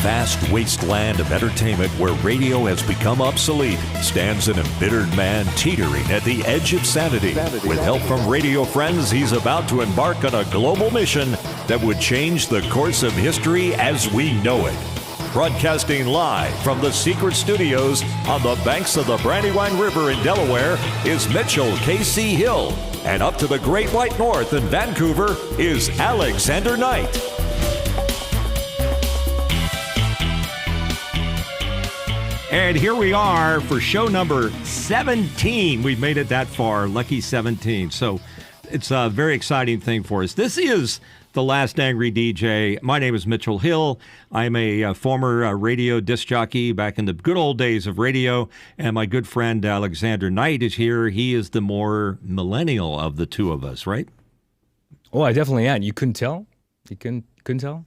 vast wasteland of entertainment where radio has become obsolete stands an embittered man teetering at the edge of sanity. With help from radio friends, he's about to embark on a global mission that would change the course of history as we know it. Broadcasting live from the secret studios on the banks of the Brandywine River in Delaware is Mitchell K.C. Hill. And up to the Great White North in Vancouver is Alexander Knight. And here we are for show number 17. We've made it that far, lucky 17. So it's a very exciting thing for us. This is The Last Angry DJ. My name is Mitchell Hill. I'm a former radio disc jockey back in the good old days of radio. And my good friend Alexander Knight is here. He is the more millennial of the two of us, right? Oh, I definitely am. You couldn't tell? You couldn't tell?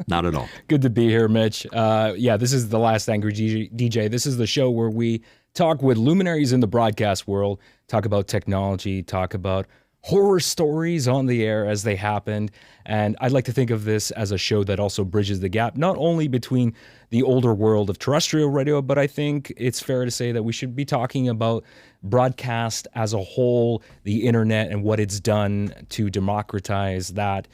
Not at all. Good to be here, Mitch. This is The Last Angry DJ. This is the show where we talk with luminaries in the broadcast world, talk about technology, talk about horror stories on the air as they happened. And I'd like to think of this as a show that also bridges the gap, not only between the older world of terrestrial radio, but I think it's fair to say that we should be talking about broadcast as a whole, the internet and what it's done to democratize that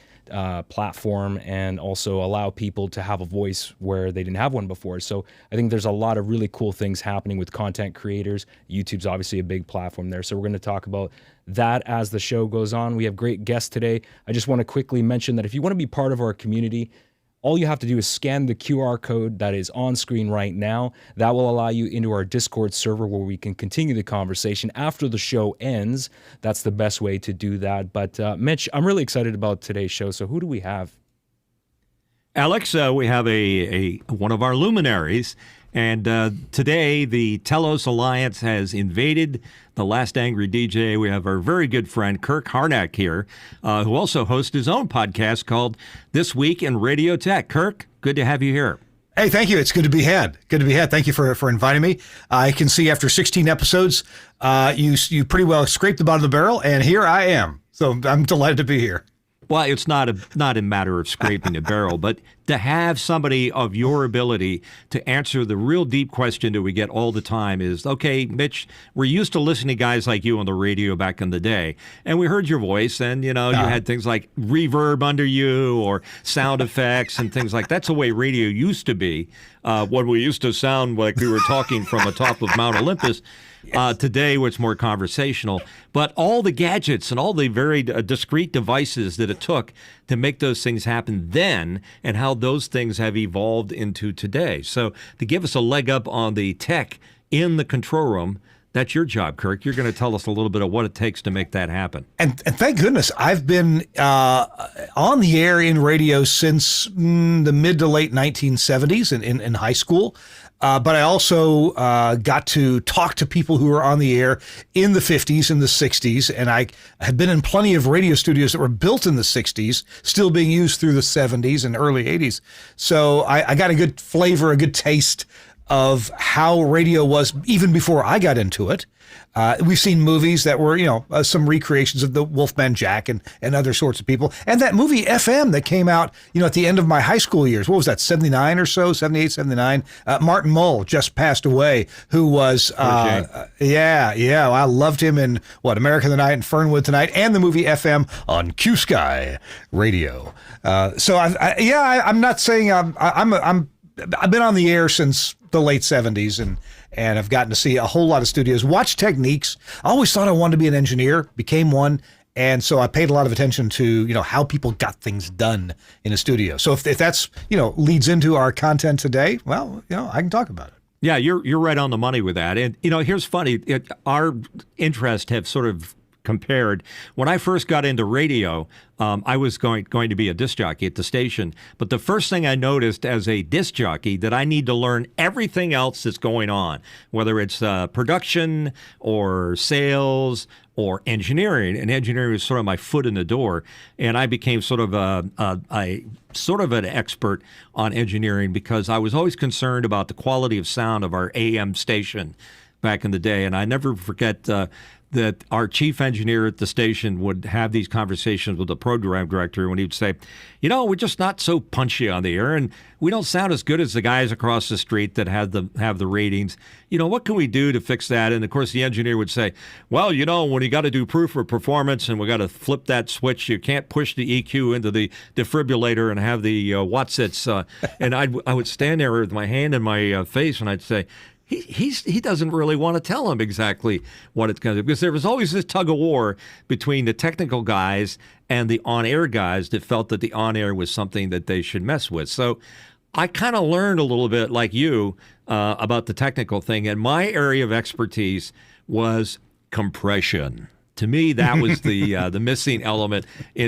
platform and also allow people to have a voice where they didn't have one before. So I think there's a lot of really cool things happening with content creators. YouTube's obviously a big platform there. So we're going to talk about that as the show goes on. We have great guests today. I just want to quickly mention that if you want to be part of our community, all you have to do is scan the QR code that is on screen right now. That will allow you into our Discord server where we can continue the conversation after the show ends. That's the best way to do that. But Mitch, I'm really excited about today's show. So who do we have? Alex, we have a one of our luminaries. And today, the Telos Alliance has invaded The Last Angry DJ. We have our very good friend, Kirk Harnack, here, who also hosts his own podcast called This Week in Radio Tech. Kirk, good to have you here. Hey, thank you. It's good to be had. Good to be had. Thank you for inviting me. I can see after 16 episodes, you pretty well scraped the bottom of the barrel, and here I am. So I'm delighted to be here. Well, it's not a matter of scraping the barrel, but to have somebody of your ability to answer the real deep question that we get all the time is, okay, Mitch, we're used to listening to guys like you on the radio back in the day, and we heard your voice, and, you had things like reverb under you or sound effects and things like that. That's the way radio used to be, when we used to sound like we were talking from atop of Mount Olympus. Today, it's more conversational. But all the gadgets and all the very discrete devices that it took to make those things happen then and how those things have evolved into today. So to give us a leg up on the tech in the control room, that's your job, Kirk. You're going to tell us a little bit of what it takes to make that happen. And thank goodness, I've been on the air in radio since the mid to late 1970s in high school. But I also got to talk to people who were on the air in the 50s and the 60s, and I had been in plenty of radio studios that were built in the 60s, still being used through the 70s and early 80s. So I got a good flavor, a good taste of how radio was even before I got into it. We've seen movies that were, some recreations of the Wolfman Jack and other sorts of people. And that movie FM that came out, at the end of my high school years, what was that, 79 or so, 78, 79? Martin Mull just passed away, who was, I loved him in, America Tonight and Fernwood Tonight, and the movie FM on Q Sky Radio. I'm not saying I've been on the air since the late 70s and I've gotten to see a whole lot of studios, watch techniques. I always thought I wanted to be an engineer, became one. And so I paid a lot of attention to, how people got things done in a studio. So if that's, leads into our content today, well, I can talk about it. Yeah, you're right on the money with that. And, here's funny. Our interests have sort of compared. When I first got into radio, I was going to be a disc jockey at the station. But the first thing I noticed as a disc jockey that I need to learn everything else that's going on, whether it's production or sales or engineering. And engineering was sort of my foot in the door. And I became sort of an expert on engineering because I was always concerned about the quality of sound of our AM station. back in the day. And I never forget that our chief engineer at the station would have these conversations with the program director when he would say, we're just not so punchy on the air, and we don't sound as good as the guys across the street that have the ratings. What can we do to fix that? And of course, the engineer would say, well, when you got to do proof of performance and we got to flip that switch, you can't push the EQ into the defibrillator and have the Watsits. And I would stand there with my hand in my face and I'd say, He doesn't really want to tell him exactly what it's going to do, because there was always this tug of war between the technical guys and the on-air guys that felt that the on-air was something that they should mess with. So I kind of learned a little bit, like you, about the technical thing, and my area of expertise was compression. To me, that was the missing element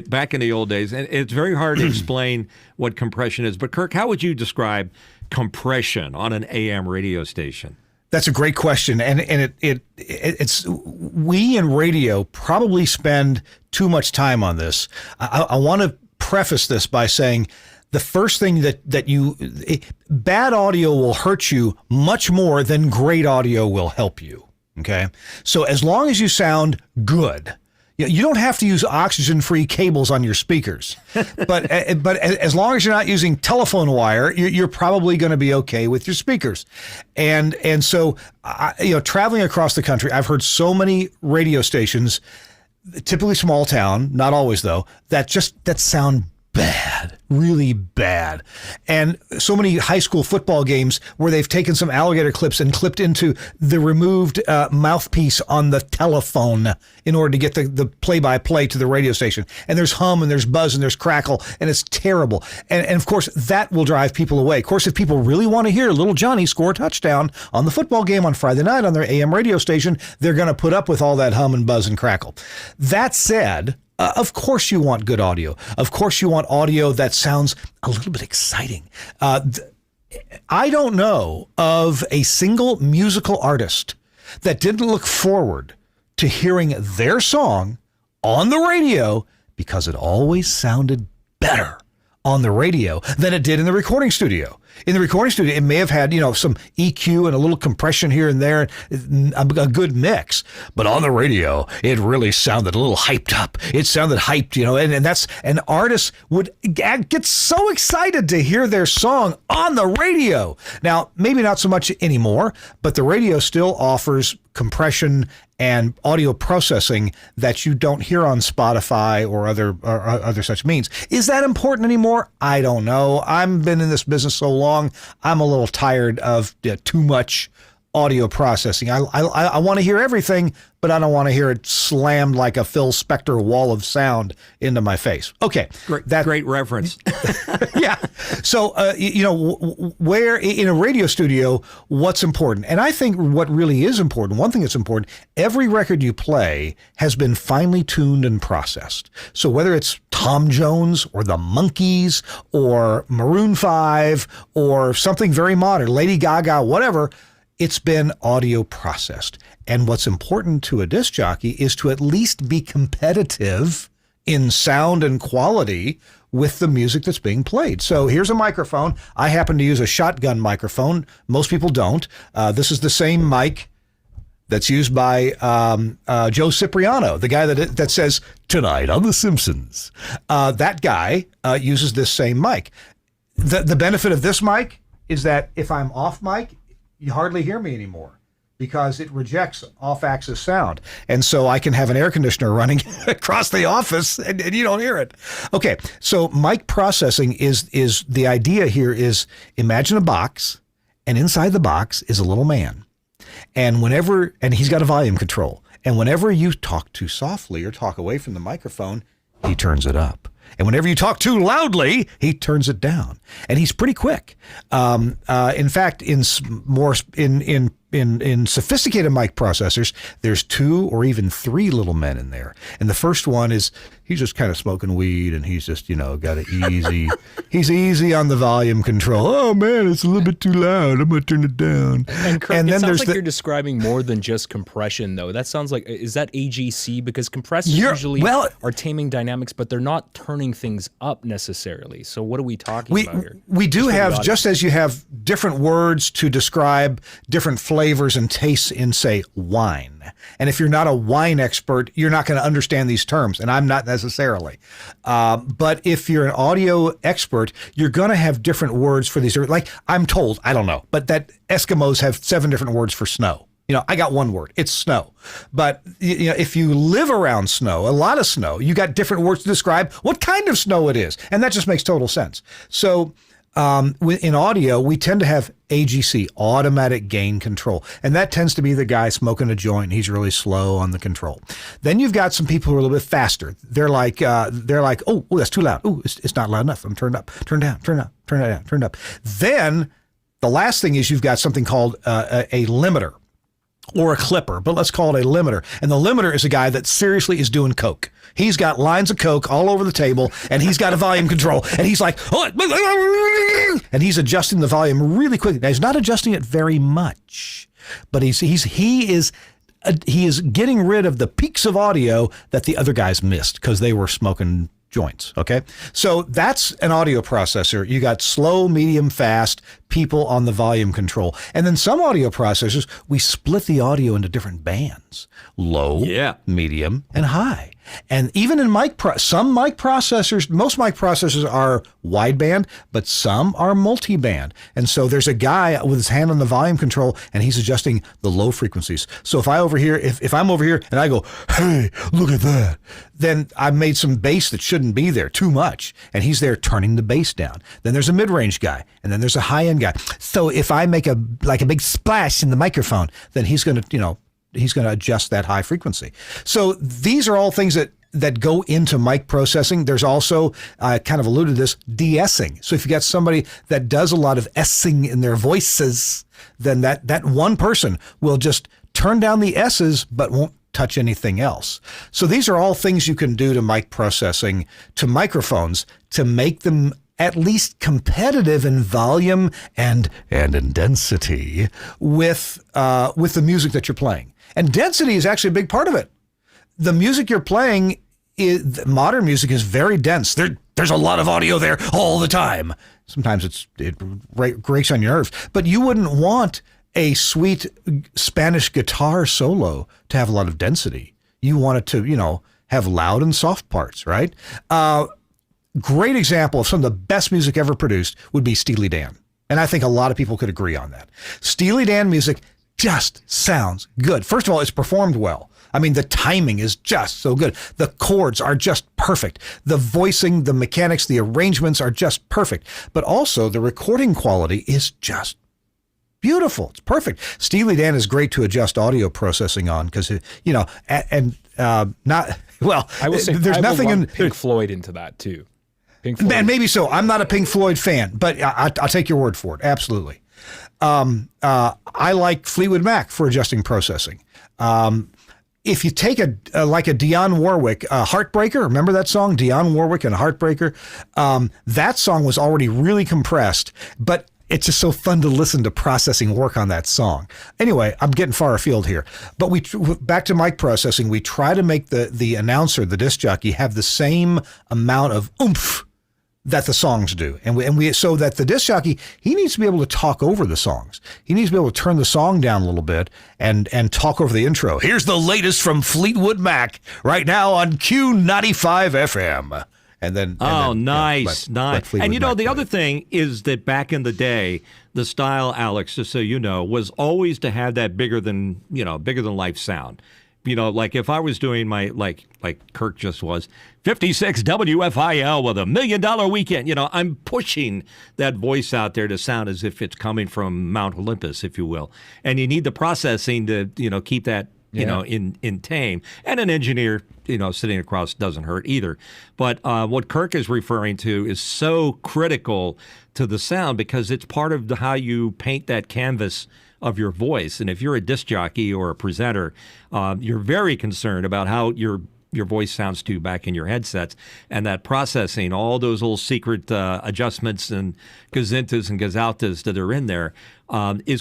back in the old days, and it's very hard to explain what compression is. But Kirk, how would you describe compression on an AM radio station? That's a great question, and it's we in radio probably spend too much time on this. I want to preface this by saying the first thing that bad audio will hurt you much more than great audio will help you. Okay, so as long as you sound good. You don't have to use oxygen-free cables on your speakers, but as long as you're not using telephone wire, you're probably going to be okay with your speakers. And so, traveling across the country, I've heard so many radio stations, typically small town, not always though, that sound bad, really bad. And so many high school football games where they've taken some alligator clips and clipped into the removed mouthpiece on the telephone in order to get the play-by-play to the radio station. And there's hum and there's buzz and there's crackle, and it's terrible. And of course, that will drive people away. Of course, if people really want to hear little Johnny score a touchdown on the football game on Friday night on their AM radio station, they're going to put up with all that hum and buzz and crackle. That said, of course you want good audio. Of course you want audio that sounds a little bit exciting. I don't know of a single musical artist that didn't look forward to hearing their song on the radio because it always sounded better on the radio than it did in the recording studio. In the recording studio, it may have had, some EQ and a little compression here and there, a good mix. But on the radio, it really sounded a little hyped up. It sounded hyped, and artists would get so excited to hear their song on the radio. Now, maybe not so much anymore, but the radio still offers compression and audio processing that you don't hear on Spotify or other such means. Is that important anymore? I don't know. I've been in this business so long, I'm a little tired of too much audio processing. I want to hear everything, but I don't want to hear it slammed like a Phil Spector wall of sound into my face. Okay. Great reference. Yeah. So, where in a radio studio, what's important? And I think what really is important, one thing that's important, every record you play has been finely tuned and processed. So whether it's Tom Jones or the Monkees or Maroon 5 or something very modern, Lady Gaga, whatever, it's been audio processed. And what's important to a disc jockey is to at least be competitive in sound and quality with the music that's being played. So here's a microphone. I happen to use a shotgun microphone. Most people don't. This is the same mic that's used by Joe Cipriano, the guy that says, "Tonight on The Simpsons." That guy uses this same mic. The benefit of this mic is that if I'm off mic, you hardly hear me anymore because it rejects off-axis sound. And so I can have an air conditioner running across the office and you don't hear it. Okay, so mic processing is the idea here is imagine a box, and inside the box is a little man. And he's got a volume control. And whenever you talk too softly or talk away from the microphone, he turns it up. And whenever you talk too loudly, he turns it down. And he's pretty quick. In fact, in sophisticated mic processors, there's 2 or even 3 little men in there. And the first one is he's just kind of smoking weed, and he's just, got it easy. He's easy on the volume control. Oh man, it's a little bit too loud. I'm gonna turn it down. And Kirk, it sounds like you're describing more than just compression, though. That sounds like, is that AGC? Because compressors usually are taming dynamics, but they're not turning things up necessarily. So what are we talking about here? We do have, just as you have different words to describe different flavors flavors and tastes in, say, wine. And if you're not a wine expert, you're not going to understand these terms, and I'm not necessarily. But if you're an audio expert, you're going to have different words for these. Like, I'm told, I don't know, but that Eskimos have 7 different words for snow. I got one word. It's snow. But if you live around snow, a lot of snow, you got different words to describe what kind of snow it is. And that just makes total sense. So in audio, we tend to have AGC, automatic gain control. And that tends to be the guy smoking a joint. He's really slow on the control. Then you've got some people who are a little bit faster. They're like, oh, that's too loud. Oh, it's not loud enough. I'm turned up, turn down, turn up, turn down, turn up. Then the last thing is you've got something called a limiter. Or a clipper, but let's call it a limiter. And the limiter is a guy that seriously is doing coke. He's got lines of coke all over the table, and he's got a volume control, and he's like, oh, and he's adjusting the volume really quickly. Now, he's not adjusting it very much, but he is getting rid of the peaks of audio that the other guys missed because they were smoking joints. Okay. So that's an audio processor. You got slow, medium, fast people on the volume control. And then some audio processors, we split the audio into different bands, low, medium, and high. And even in some mic processors, most mic processors are wideband, but some are multiband. And so there's a guy with his hand on the volume control, and he's adjusting the low frequencies. So if I'm over here and I go, hey, look at that, then I've made some bass that shouldn't be there, too much. And he's there turning the bass down. Then there's a mid-range guy, and then there's a high-end guy. So if I make a big splash in the microphone, then he's going to, he's going to adjust that high frequency. So these are all things that go into mic processing. There's also, I kind of alluded to this, de-essing. So if you got somebody that does a lot of essing in their voices, then that one person will just turn down the S's but won't touch anything else. So these are all things you can do to mic processing, to microphones, to make them at least competitive in volume and in density with the music that you're playing. And density is actually a big part of it. The music you're playing, modern music is very dense. There's a lot of audio there all the time. Sometimes it grates on your nerves. But you wouldn't want a sweet Spanish guitar solo to have a lot of density. You want it to, have loud and soft parts, right? Great example of some of the best music ever produced would be Steely Dan. And I think a lot of people could agree on that. Steely Dan music just sounds good. First of all, it's performed well. I mean, the timing is just so good. The chords are just perfect. The voicing, the mechanics, the arrangements are just perfect. But also the recording quality is just beautiful. It's perfect. Steely Dan is great to adjust audio processing on because, not, well, I will say, there's nothing in Pink Floyd into that too. Pink Floyd. Man, maybe so. I'm not a Pink Floyd fan, but I'll take your word for it. Absolutely. I like Fleetwood Mac for adjusting processing. If you take a Dionne Warwick, Heartbreaker, remember that song, Dionne Warwick and Heartbreaker? That song was already really compressed, but it's just so fun to listen to processing work on that song. Anyway, I'm getting far afield here, but back to mic processing, we try to make the announcer, the disc jockey, have the same amount of oomph that the songs do. And we so that the disc jockey, he needs to be able to talk over the songs. He needs to be able to turn the song down a little bit and talk over the intro. Here's the latest from Fleetwood Mac right now on Q95 FM. And then nice. Let And Mac the play. other thing is that back in the day, the style, Alex, just so you know, was always to have that bigger than life sound. Like if I was doing my, like Kirk just was, 56 WFIL with $1 million weekend, I'm pushing that voice out there to sound as if it's coming from Mount Olympus, if you will. And you need the processing to, keep that, in tame. And an engineer, sitting across doesn't hurt either. But what Kirk is referring to is so critical to the sound because it's part of how you paint that canvas of your voice. And if you're a disc jockey or a presenter, you're very concerned about how your voice sounds to back in your headsets, and that processing, all those little secret adjustments and gazintas and gazaltas that are in there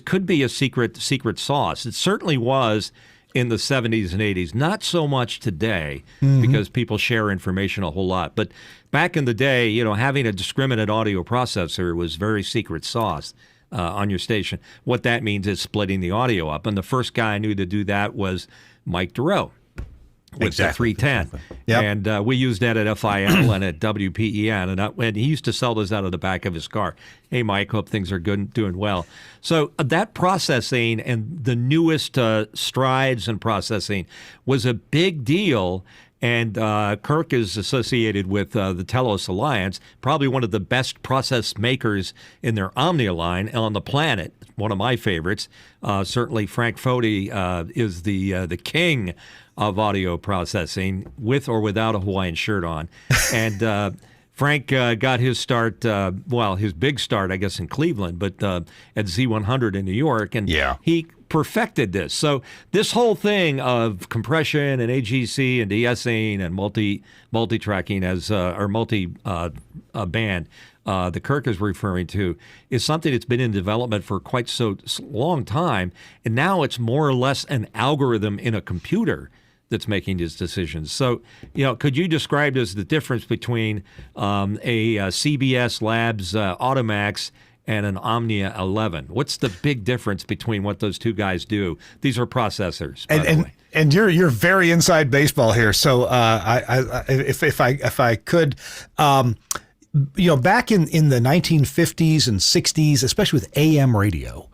could be a secret sauce. It certainly was in the 70s and 80s. Not so much today because people share information a whole lot. But back in the day, having a discriminate audio processor was very secret sauce on your station. What that means is splitting the audio up. And the first guy I knew to do that was Mike Dureau with the 310. Yep. And we used that at FIL and at WPEN. And he used to sell those out of the back of his car. Hey, Mike, hope things are good and doing well. So that processing and the newest strides in processing was a big deal. And Kirk is associated with the Telos Alliance, probably one of the best process makers in their Omnia line on the planet. One of my favorites. Certainly, Frank Foti is the king of audio processing, with or without a Hawaiian shirt on. And Frank got his start, his big start, I guess, in Cleveland, but at Z100 in New York. And he perfected this. So this whole thing of compression and AGC and de-essing and multi-tracking or multi-band, the Kirk is referring to, is something that's been in development for quite so long time. And now it's more or less an algorithm in a computer that's making these decisions. So, could you describe as the difference between a CBS Labs Automax and an Omnia 11? What's the big difference between what those two guys do? These are processors, by the way. And you're very inside baseball here. So if I could, back in the 1950s and 60s, especially with AM radio,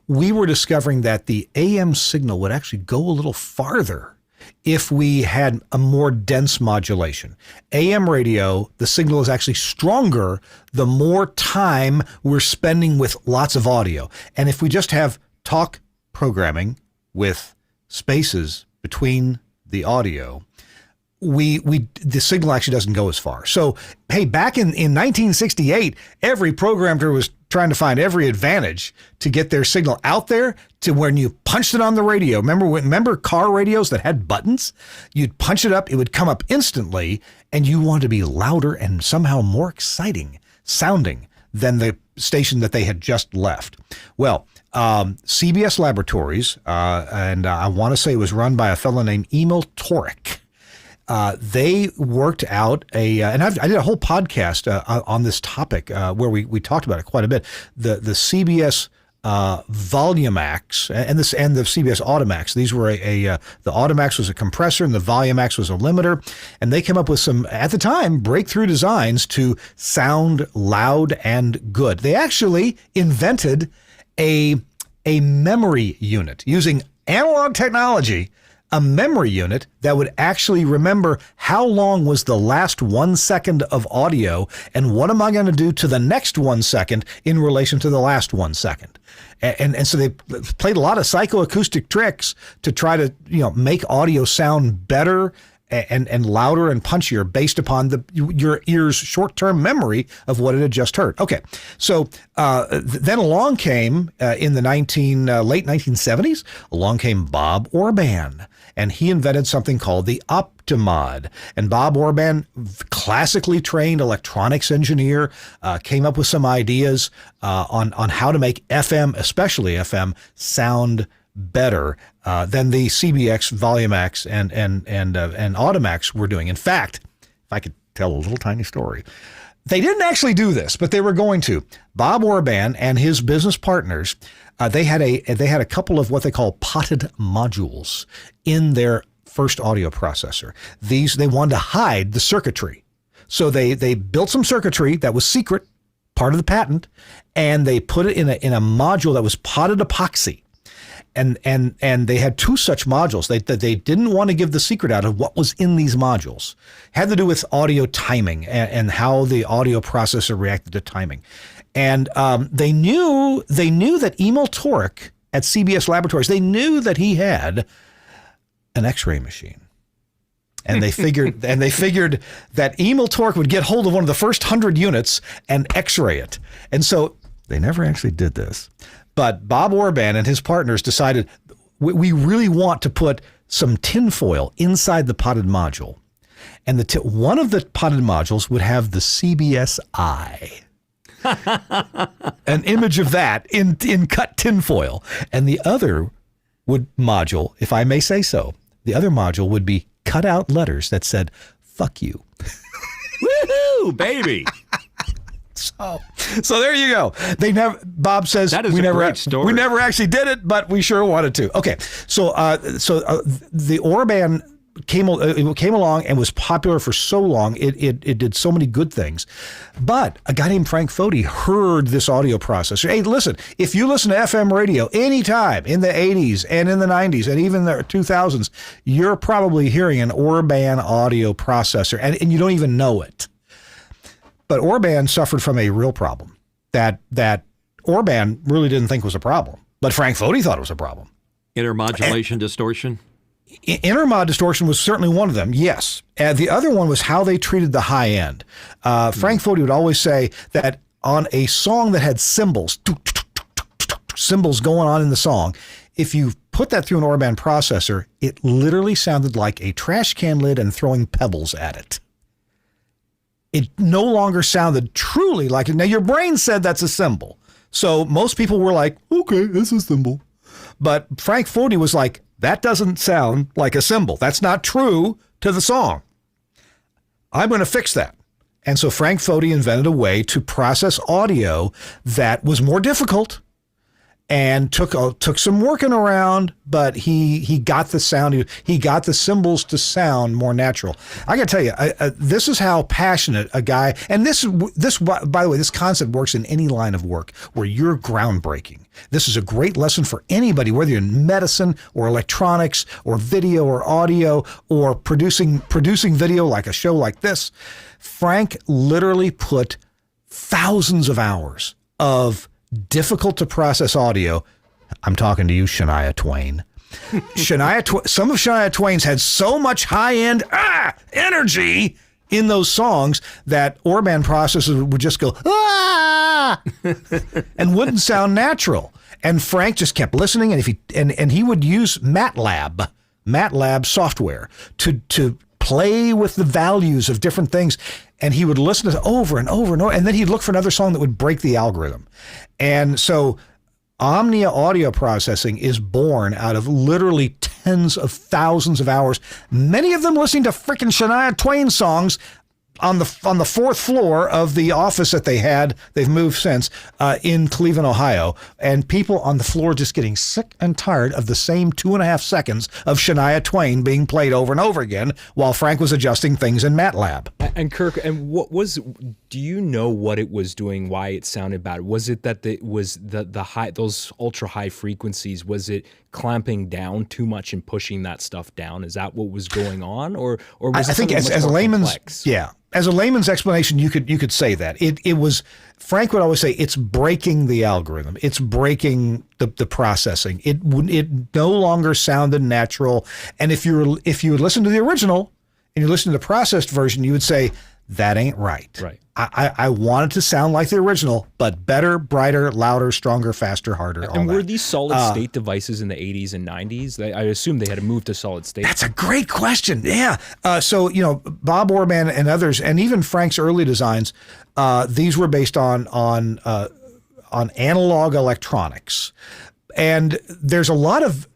we were discovering that the AM signal would actually go a little farther if we had a more dense modulation. AM radio, the signal is actually stronger the more time we're spending with lots of audio. And if we just have talk programming with spaces between the audio, the signal actually doesn't go as far. So, hey, back in 1968, every programmer was trying to find every advantage to get their signal out there to when you punched it on the radio. Remember car radios that had buttons? You'd punch it up, it would come up instantly, and you wanted to be louder and somehow more exciting sounding than the station that they had just left. Well, CBS Laboratories, and I want to say it was run by a fellow named Emil Torek. They worked out and I did a whole podcast on this topic where we talked about it quite a bit. The CBS Volumax and the CBS Automax. These were the Automax was a compressor and the Volumax was a limiter, and they came up with some, at the time, breakthrough designs to sound loud and good. They actually invented a memory unit using analog technology. A memory unit that would actually remember how long was the last 1 second of audio and what am I going to do to the next 1 second in relation to the last 1 second. And so they played a lot of psychoacoustic tricks to try to, make audio sound better and louder and punchier based upon your ear's short-term memory of what it had just heard. Okay, so then along came in the late 1970s, along came Bob Orban, and he invented something called the Optimod. And Bob Orban, classically trained electronics engineer, came up with some ideas on how to make FM, especially FM, sound better than the CBX, Volumax, and Automax were doing. In fact, if I could tell a little tiny story, they didn't actually do this, but they were going to. Bob Orban and his business partners, they had a couple of what they call potted modules in their first audio processor. They wanted to hide the circuitry, so they built some circuitry that was secret, part of the patent, and they put it in a module that was potted epoxy. And they had two such modules. They didn't want to give the secret out of what was in these modules. It had to do with audio timing and how the audio processor reacted to timing. And they knew that Emil Torek at CBS Laboratories, they knew that he had an X-ray machine. And they figured that Emil Torek would get hold of one of the first 100 units and X-ray it. And so they never actually did this. But Bob Orban and his partners decided we really want to put some tinfoil inside the potted module. And one of the potted modules would have the CBS eye. An image of that in cut tinfoil. And the other module, if I may say so, the other module would be cut out letters that said, "Fuck you." Woohoo, baby. So there you go. Bob says that is we a never great story. We never actually did it, but we sure wanted to. Okay, so the Orban came along and was popular for so long. It did so many good things. But a guy named Frank Foti heard this audio processor. Hey, listen, if you listen to FM radio anytime in the 80s and in the 90s and even the 2000s, you're probably hearing an Orban audio processor, and you don't even know it. But Orban suffered from a real problem that Orban really didn't think was a problem, but Frank Foti thought it was a problem. Intermodulation distortion? Intermod distortion was certainly one of them, yes. The other one was how they treated the high end. Frank Foti would always say that on a song that had cymbals going on in the song, if you put that through an Orban processor, it literally sounded like a trash can lid and throwing pebbles at it. It no longer sounded truly like it. Now, your brain said that's a cymbal. So most people were like, okay, it's a cymbal. But Frank Foti was like, that doesn't sound like a cymbal. That's not true to the song. I'm going to fix that. And so Frank Foti invented a way to process audio that was more difficult and took some working around, but he got the sound. He got the cymbals to sound more natural. I got to tell you, this is how passionate a guy. And this, by the way, this concept works in any line of work where you're groundbreaking. This is a great lesson for anybody, whether you're in medicine or electronics or video or audio or producing video like a show like this. Frank literally put thousands of hours of difficult to process audio. I'm talking to you, Shania Twain. Some of Shania Twain's had so much high-end energy in those songs that Orban processors would just go, and wouldn't sound natural. And Frank just kept listening, and he would use MATLAB software to play with the values of different things. And he would listen to it over and over and over, and then he'd look for another song that would break the algorithm. And so Omnia audio processing is born out of literally tens of thousands of hours, many of them listening to freaking Shania Twain songs on the fourth floor of the office that they've moved since, in Cleveland, Ohio, and people on the floor just getting sick and tired of the same 2.5 seconds of Shania Twain being played over and over again while Frank was adjusting things in MATLAB. And Kirk, and do you know what it was doing, why it sounded bad? Was it that the high, those ultra high frequencies, was it clamping down too much and pushing that stuff down? Is that what was going on? Or was it, I think, as a layman's complex? Yeah. As a layman's explanation, you could say that it was. Frank would always say it's breaking the algorithm. It's breaking the processing. It no longer sounded natural. And if you would listen to the original and you listen to the processed version, you would say that ain't right. Right. I want it to sound like the original, but better, brighter, louder, stronger, faster, harder. And were these solid state devices in the 80s and 90s? I assume they had to move to solid state. That's a great question. Yeah. So, Bob Orban and others, and even Frank's early designs, these were based on analog electronics. And there's a lot of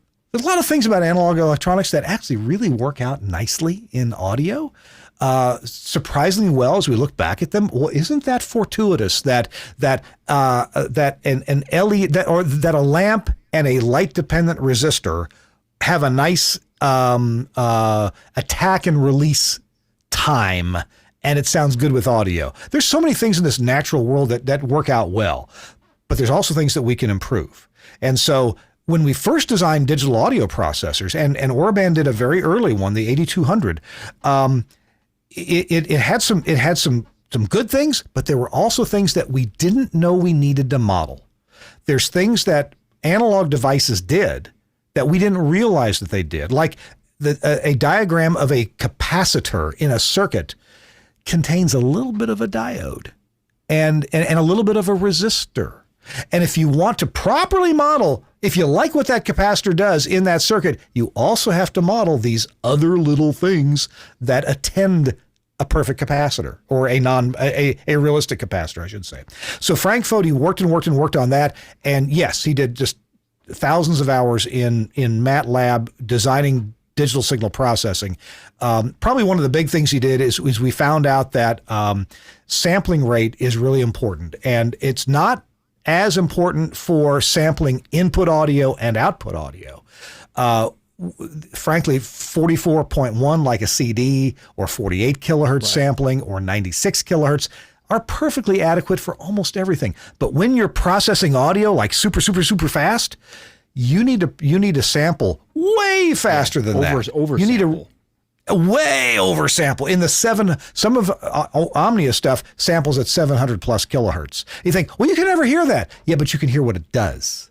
things about analog electronics that actually really work out nicely in audio. Surprisingly well, as we look back at them. Well, isn't that fortuitous that an LED that a lamp and a light dependent resistor have a nice attack and release time, and it sounds good with audio. There's so many things in this natural world that work out well, but there's also things that we can improve. And so when we first designed digital audio processors, and Orban did a very early one, the 8200. It had some good things, but there were also things that we didn't know we needed to model. There's things that analog devices did that we didn't realize that they did, like a diagram of a capacitor in a circuit contains a little bit of a diode and a little bit of a resistor. And if you want to properly model, if you like what that capacitor does in that circuit, you also have to model these other little things that attend a perfect capacitor, or a realistic capacitor, I should say. So Frank Foti worked on that. And yes, he did just thousands of hours in MATLAB designing digital signal processing. Probably one of the big things he did is we found out that sampling rate is really important, and it's not as important for sampling input audio and output audio. Frankly, 44.1 like a CD, or 48 kilohertz sampling, or 96 kilohertz are perfectly adequate for almost everything. But when you're processing audio like super fast, you need to sample way faster than that. You need to way oversample. In the some of Omnia stuff samples at 700 plus kilohertz. You think, well, you can never hear that. Yeah, but you can hear what it does.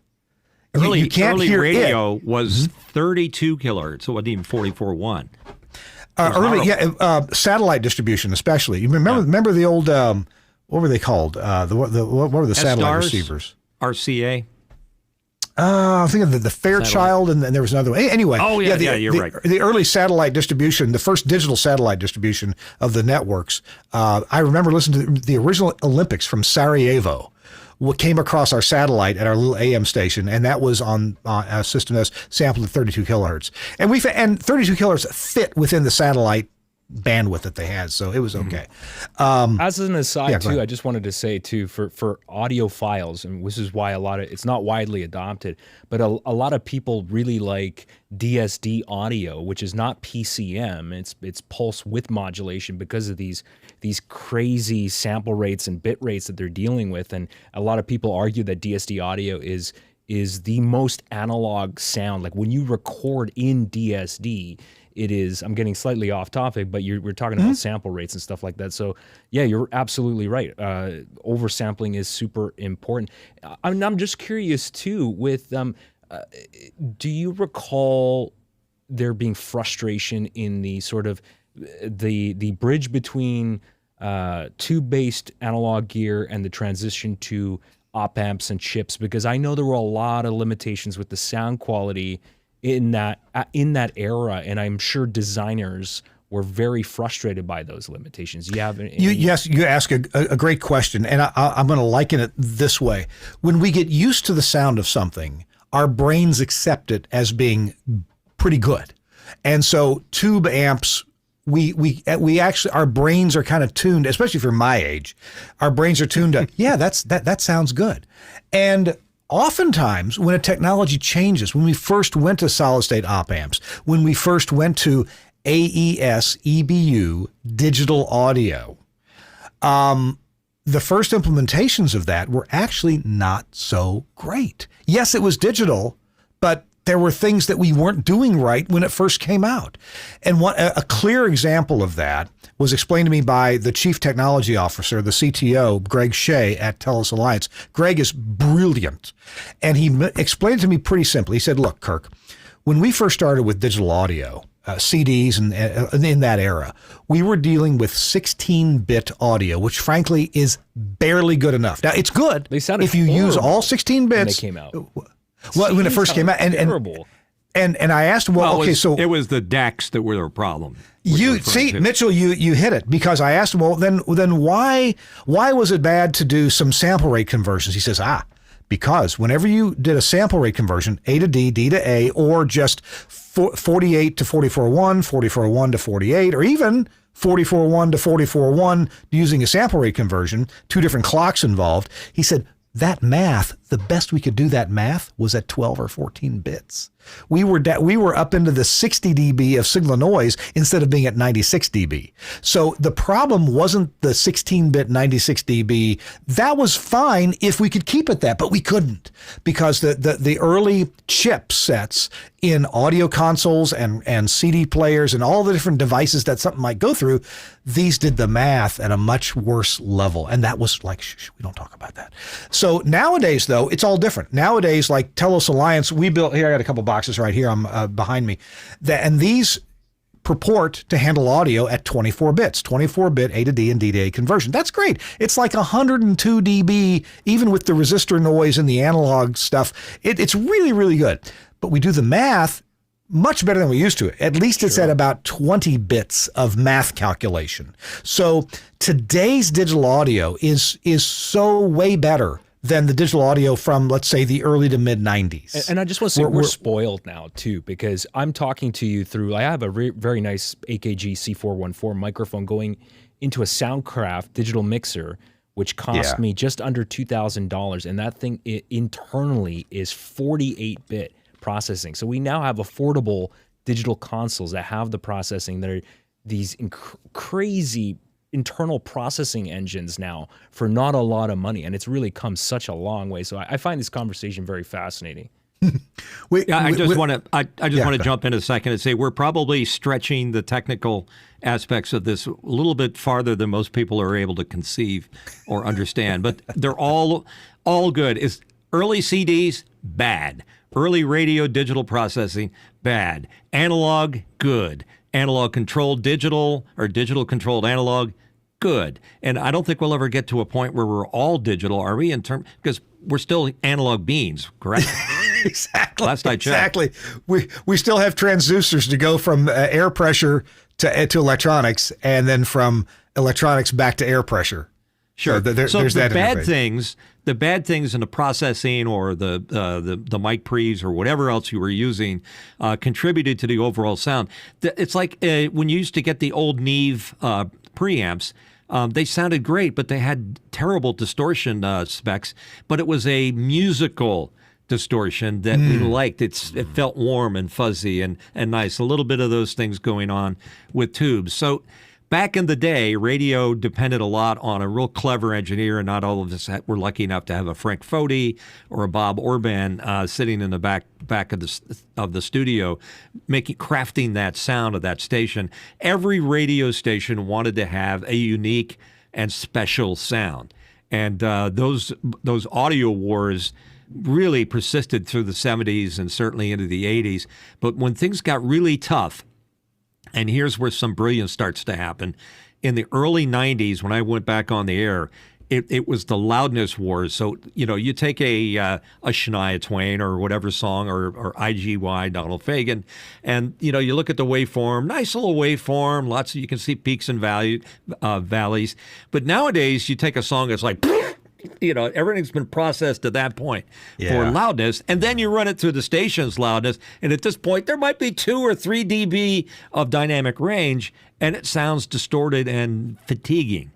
You can't early hear radio was 32 kilohertz, so it wasn't even 44.1. Satellite didistribution, especially. You remember the old what were they called? What were the satellite receivers? RCA. I'm thinking of the Fairchild, and then there was another one. Anyway, you're right. The early satellite distribution, the first digital satellite distribution of the networks. I remember listening to the original Olympics from Sarajevo. What came across our satellite at our little AM station, and that was on a system that's sampled at 32 kilohertz. And 32 kilohertz fit within the satellite bandwidth that they had, so it was okay. As an aside, too, I just wanted to say, too, for audiophiles, and this is why it's not widely adopted, but a lot of people really like DSD audio, which is not PCM. It's pulse width modulation because of these crazy sample rates and bit rates that they're dealing with, and a lot of people argue that DSD audio is the most analog sound. Like when you record in DSD, it is, I'm getting slightly off topic, but we're talking about sample rates and stuff like that. So yeah, you're absolutely right. Oversampling is super important. I'm just curious too, with, do you recall there being frustration in the sort of the bridge between tube-based analog gear and the transition to op amps and chips? Because I know there were a lot of limitations with the sound quality in that era, and I'm sure designers were very frustrated by those limitations. Yes, you ask a great question, and I'm going to liken it this way. When we get used to the sound of something, our brains accept it as being pretty good. And so tube amps, we actually, our brains are kind of tuned, especially if you're my age, our brains are tuned to, that sounds good. And oftentimes, when a technology changes, when we first went to solid-state op amps, when we first went to AES, EBU, digital audio, the first implementations of that were actually not so great. Yes, it was digital, but there were things that we weren't doing right when it first came out. And a clear example of that was explained to me by the chief technology officer, the CTO, Greg Shea at TELUS Alliance. Greg is brilliant. And he explained to me pretty simply. He said, look, Kirk, when we first started with digital audio, CDs and in that era, we were dealing with 16-bit audio, which frankly is barely good enough. Now, it's good if you use all 16 bits. When they came out. Well, when it first came out, and I asked him, so it was the DACs that were the problem. You see, Mitchell, you hit it, because I asked him, well, then why was it bad to do some sample rate conversions? He says, because whenever you did a sample rate conversion, A to D, D to A, or just 48 to 44.1, 44.1 to 48, or even 44.1 to 44.1 using a sample rate conversion, two different clocks involved, he said, that math, the best we could do that math was at 12 or 14 bits. We were up into the 60 dB of signal noise instead of being at 96 dB. So the problem wasn't the 16-bit 96 dB. That was fine if we could keep it that, but we couldn't, because the early chipsets in audio consoles and CD players and all the different devices that something might go through, these did the math at a much worse level. And that was like, we don't talk about that. So nowadays, though, it's all different. Nowadays, like TELUS Alliance, we built, here I got a couple boxes right here behind me, and these purport to handle audio at 24 bits, 24-bit A to D and D to A conversion. That's great. It's like 102 dB, even with the resistor noise and the analog stuff. It's really, really good. But we do the math much better than we used to. At least it's at about 20 bits of math calculation. So today's digital audio is so way better than the digital audio from, let's say, the early to mid 90s. And I just want to say we're spoiled now too, because I'm talking to you through, I have a very nice AKG C414 microphone going into a Soundcraft digital mixer, which cost me just under $2,000. And that thing internally is 48-bit processing. So we now have affordable digital consoles that have the processing that are these crazy internal processing engines now for not a lot of money, and it's really come such a long way. So I find this conversation very fascinating. I just want to jump in a second and say we're probably stretching the technical aspects of this a little bit farther than most people are able to conceive or understand. But they're all good. Is early CDs bad? Early radio digital processing bad? Analog good? Analog controlled digital or digital controlled analog good? And I don't think we'll ever get to a point where we're all digital, are we? Because we're still analog beings, correct? Exactly. Last I checked. Exactly. We still have transducers to go from air pressure to electronics, and then from electronics back to air pressure. Sure. So there's that interface. The bad things in the processing or the mic pre's or whatever else you were using contributed to the overall sound. It's like when you used to get the old Neve preamps. They sounded great, but they had terrible distortion specs. But it was a musical distortion that we liked. It felt warm and fuzzy and nice. A little bit of those things going on with tubes. So back in the day, radio depended a lot on a real clever engineer, and not all of us were lucky enough to have a Frank Foti or a Bob Orban sitting in the back of the studio, crafting that sound of that station. Every radio station wanted to have a unique and special sound, and those audio wars really persisted through the 70s and certainly into the 80s. But when things got really tough, and here's where some brilliance starts to happen. In the early 90s, when I went back on the air, it was the loudness wars. So, you take a Shania Twain or whatever song or IGY, Donald Fagen, and, you look at the waveform, nice little waveform, you can see peaks and valleys. But nowadays, you take a song that's like, everything's been processed to that point for loudness, and then you run it through the station's loudness, and at this point there might be 2 or 3 dB of dynamic range, and it sounds distorted and fatiguing.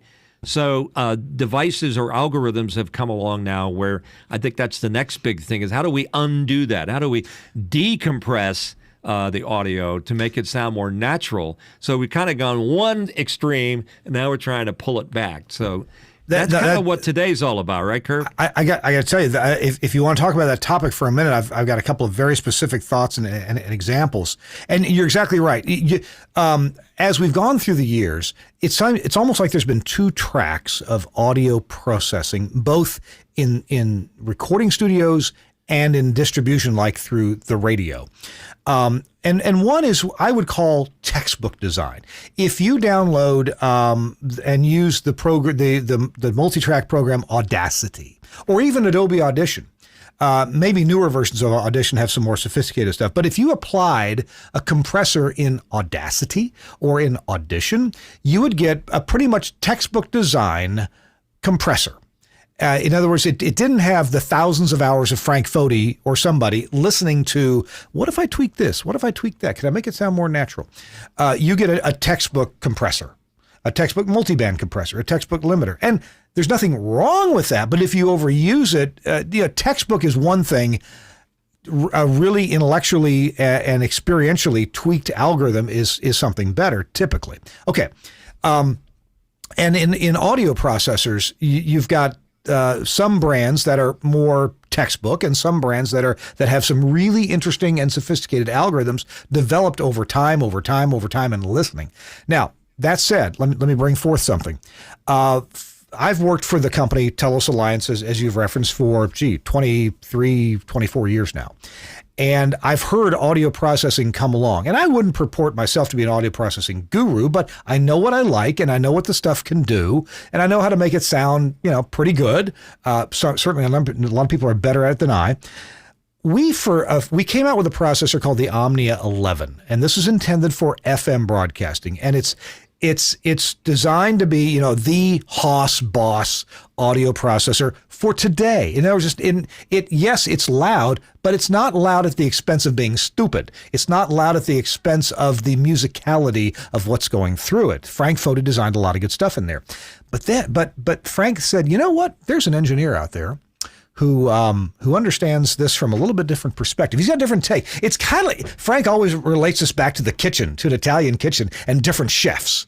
So devices or algorithms have come along now where I think that's the next big thing is how do we undo that? How do we decompress the audio to make it sound more natural? So we've kind of gone one extreme, and now we're trying to pull it back. So that's kind of what today's all about, right, Kirk? I got to tell you, that if you want to talk about that topic for a minute, I've got a couple of very specific thoughts and examples. And you're exactly right. As we've gone through the years, it's almost like there's been 2 tracks of audio processing, both in recording studios and in distribution, like through the radio. And one is I would call textbook design. If you download and use the program, the multi-track program Audacity, or even Adobe Audition, maybe newer versions of Audition have some more sophisticated stuff. But if you applied a compressor in Audacity or in Audition, you would get a pretty much textbook design compressor. In other words, it didn't have the thousands of hours of Frank Foti or somebody listening to, what if I tweak this? What if I tweak that? Can I make it sound more natural? You get a textbook compressor, a textbook multiband compressor, a textbook limiter. And there's nothing wrong with that. But if you overuse it, textbook is one thing. A really intellectually and experientially tweaked algorithm is something better, typically. Okay. And in audio processors, you've got some brands that are more textbook and some brands that have some really interesting and sophisticated algorithms developed over time and listening. Now, that said, let me bring forth something. I've worked for the company Telos Alliance, as you've referenced, for 23, 24 years now. And I've heard audio processing come along. And I wouldn't purport myself to be an audio processing guru, but I know what I like and I know what the stuff can do. And I know how to make it sound, pretty good. Certainly a lot of people are better at it than I. We came out with a processor called the Omnia 11, and this is intended for FM broadcasting. And It's designed to be, the Haas Boss audio processor for today. Yes, it's loud, but it's not loud at the expense of being stupid. It's not loud at the expense of the musicality of what's going through it. Frank Foti designed a lot of good stuff in there. But Frank said, you know what? There's an engineer out there who understands this from a little bit different perspective. He's got a different take. It's kind of like, Frank always relates us back to the kitchen, to an Italian kitchen, and different chefs.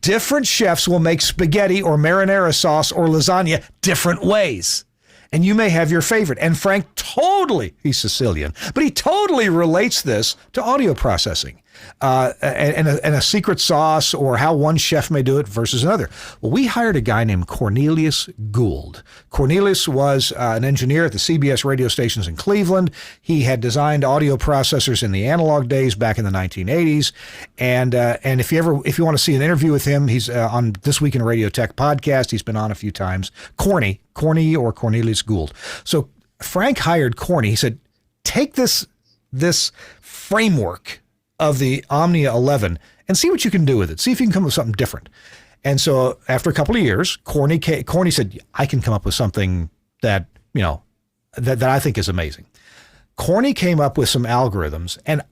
Different chefs will make spaghetti or marinara sauce or lasagna different ways. And you may have your favorite. And Frank he's Sicilian, but he totally relates this to audio processing and a secret sauce, or how one chef may do it versus another. Well, we hired a guy named Cornelius Gould. Cornelius was an engineer at the CBS radio stations in Cleveland. He had designed audio processors in the analog days back in the 1980s. And if you want to see an interview with him, he's on This Week in Radio Tech podcast. He's been on a few times. Corny or Cornelius Gould. So Frank hired Corny. He said, take this framework of the Omnia 11 and see what you can do with it. See if you can come up with something different. And so after a couple of years, Corny said, I can come up with something that I think is amazing. Corny came up with some algorithms, and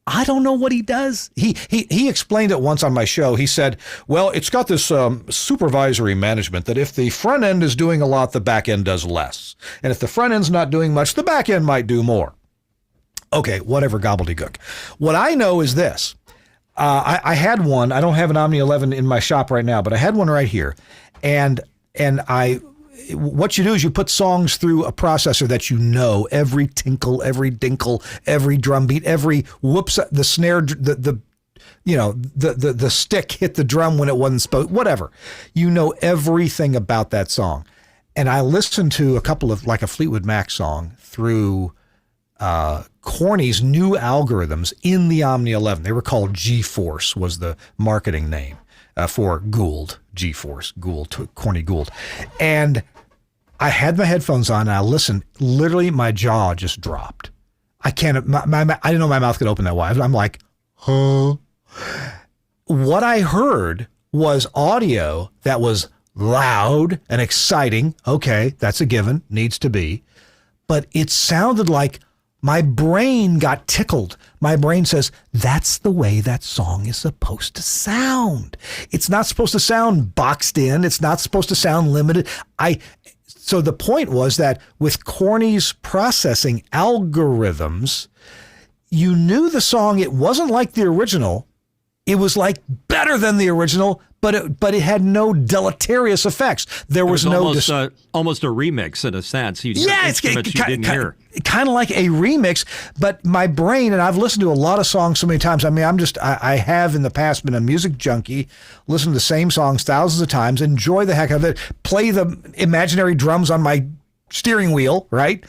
I don't know what he does. He explained it once on my show. He said, well, it's got this supervisory management that if the front end is doing a lot, the back end does less. And if the front end's not doing much, the back end might do more. Okay, whatever, gobbledygook. What I know is this. I had one. I don't have an Omni 11 in my shop right now, but I had one right here. And what you do is you put songs through a processor that every tinkle, every dinkle, every drum beat, every whoops, the snare, the stick hit the drum when it wasn't supposed, whatever. Everything about that song. And I listened to a couple of, like a Fleetwood Mac song, through Corny's new algorithms in the Omni 11. They were called G-Force was the marketing name for Gould, G-Force, Gould, Corny Gould. And I had my headphones on and I listened. Literally, my jaw just dropped. I didn't know my mouth could open that wide. I'm like, huh? What I heard was audio that was loud and exciting. Okay, that's a given, needs to be. But it sounded like my brain got tickled. My brain says, that's the way that song is supposed to sound. It's not supposed to sound boxed in. It's not supposed to sound limited. So the point was that with Corny's processing algorithms, you knew the song, it wasn't like the original. It was like better than the original, but it had no deleterious effects. There was no almost a remix in a sense. You didn't hear. Kind of like a remix, but my brain, and I've listened to a lot of songs so many times. I mean, I have in the past been a music junkie, listened to the same songs thousands of times, enjoy the heck out of it, play the imaginary drums on my steering wheel, right?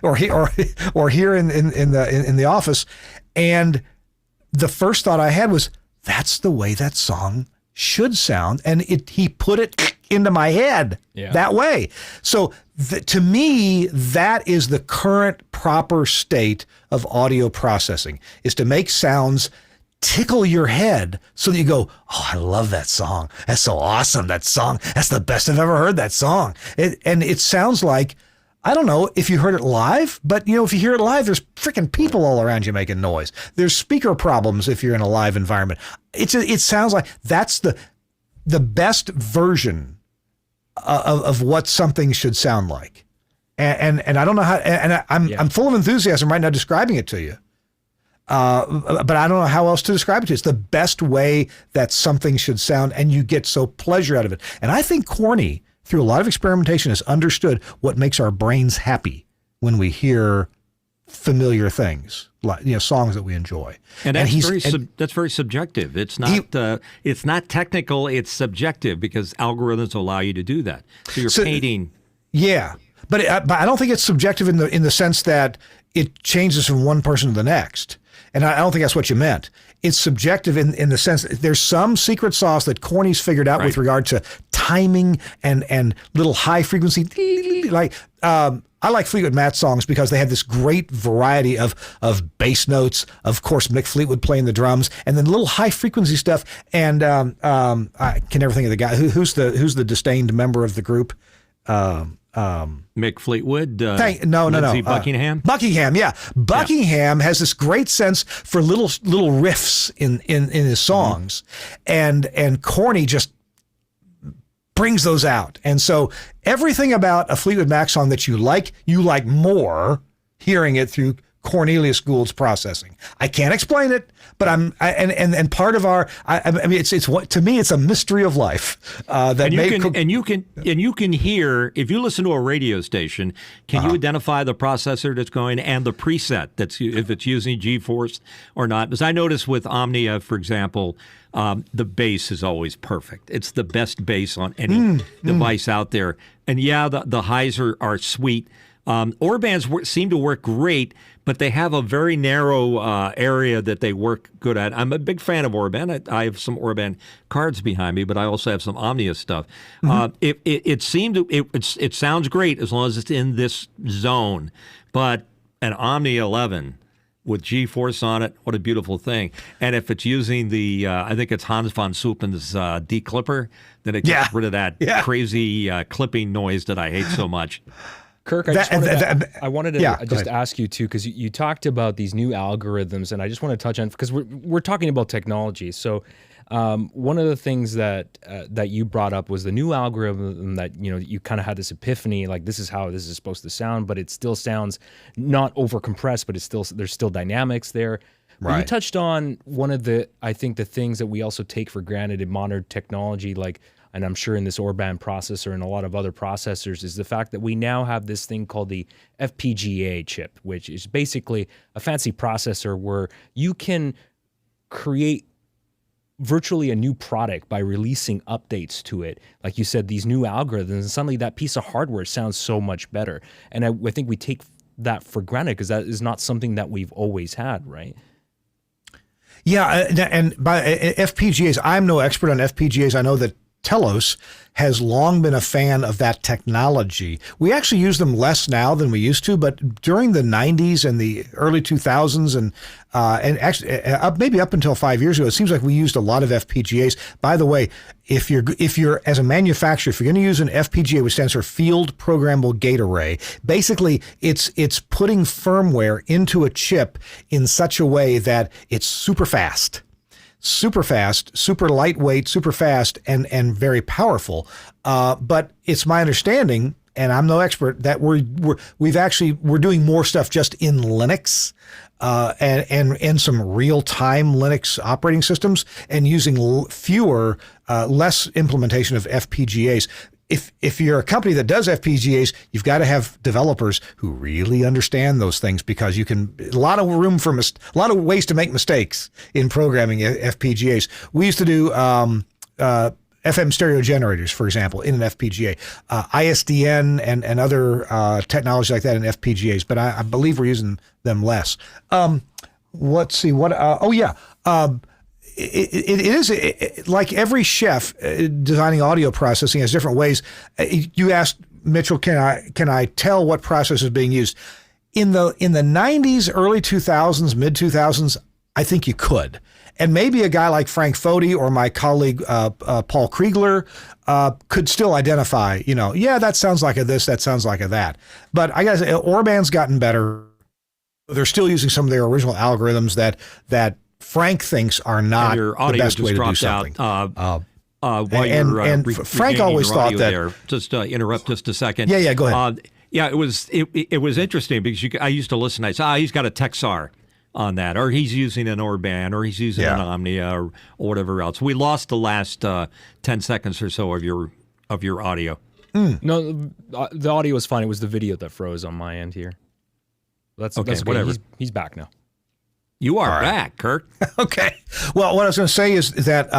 Or here in the office. And the first thought I had was, that's the way that song should sound. And he put it into my head that way. So to me, that is the current proper state of audio processing, is to make sounds tickle your head so that you go, oh, I love that song. That's so awesome. That song. That's the best I've ever heard, that song. And it sounds like, I don't know if you heard it live, but if you hear it live, there's freaking people all around you making noise. There's speaker problems if you're in a live environment. It sounds like that's the best version of what something should sound like. And I don't know how, and I'm full of enthusiasm right now describing it to you. But I don't know how else to describe it to you. It's the best way that something should sound, and you get so pleasure out of it. And I think Corny, through a lot of experimentation, has understood what makes our brains happy when we hear familiar things, like songs that we enjoy. And that's very subjective. It's not technical. It's subjective because algorithms allow you to do that. So you're painting. Yeah, but I don't think it's subjective in the sense that it changes from one person to the next. And I don't think that's what you meant. It's subjective in the sense that there's some secret sauce that Corny's figured out with regard to timing and little high frequency really like. I like Fleetwood Mac songs because they have this great variety of bass notes. Of course, Mick Fleetwood playing the drums, and then little high frequency stuff. And I can never think of the guy who's the disdained member of the group. Mick Fleetwood. No. Buckingham. Buckingham, yeah. Buckingham has this great sense for little riffs in his songs, and Corny just brings those out. And so everything about a Fleetwood Mac song that you like more hearing it through Cornelius Gould's processing. I can't explain it, but and part of our I mean it's what to me it's a mystery of life that you can hear if you listen to a radio station, can you identify the processor that's going and the preset that's if it's using GeForce or not? Because I notice with Omnia, for example, the bass is always perfect. It's the best bass on any device out there. And yeah, the highs are sweet. Orbands seem to work great, but they have a very narrow area that they work good at. I'm a big fan of Orban. I have some Orban cards behind me, but I also have some Omnia stuff. It sounds great as long as it's in this zone. But an Omnia 11 with GeForce on it, what a beautiful thing. And if it's using the, I think it's Hans von Suppen's declipper, then it gets rid of that crazy clipping noise that I hate so much. Kirk, I wanted to just ask you too, because you talked about these new algorithms, and I just want to touch on because we're talking about technology. So one of the things that you brought up was the new algorithm that you kind of had this epiphany, like this is how this is supposed to sound, but it still sounds not over compressed, but there's still dynamics there. Right. You touched on one of the things that we also take for granted in modern technology, like. And I'm sure in this Orban processor and a lot of other processors, is the fact that we now have this thing called the FPGA chip, which is basically a fancy processor where you can create virtually a new product by releasing updates to it. Like you said, these new algorithms, and suddenly that piece of hardware sounds so much better. And I think we take that for granted because that is not something that we've always had, right? Yeah, and by FPGAs, I'm no expert on FPGAs. I know that Telos has long been a fan of that technology. We actually use them less now than we used to, but during the 90s and the early 2000s and actually maybe up until 5 years ago, it seems like we used a lot of FPGAs. By the way, if you're as a manufacturer, if you're going to use an FPGA, which stands for Field Programmable Gate Array, basically it's putting firmware into a chip in such a way that it's super fast, super lightweight, super fast, and very powerful. But it's my understanding, and I'm no expert, that we're doing more stuff just in Linux and some real-time Linux operating systems, and using less implementation of FPGAs. If you're a company that does FPGAs, you've got to have developers who really understand those things, because a lot of room for a lot of ways to make mistakes in programming FPGAs. We used to do FM stereo generators, for example, in an FPGA, ISDN and other technology like that in FPGAs, but I believe we're using them less. Let's see what. It is like every chef designing audio processing has different ways. You asked Mitchell, can I tell what processor is being used? In the 90s, early 2000s, mid 2000s, I think you could. And maybe a guy like Frank Foti or my colleague Paul Kriegler could still identify, that sounds like a this, that sounds like a that. But I gotta say, Orban's gotten better. They're still using some of their original algorithms that Frank thinks are not the best way to do something. Frank always thought that. There. Just interrupt just a second. Yeah, go ahead. It was interesting because I used to listen. I said, he's got a Texar on that, or he's using an Orban, or he's using an Omnia, or whatever else. We lost the last 10 seconds or so of your audio. No, the audio was fine. It was the video that froze on my end here. That's okay. Whatever. He's back now. You are back, Kirk. Okay. Well, what I was going to say is that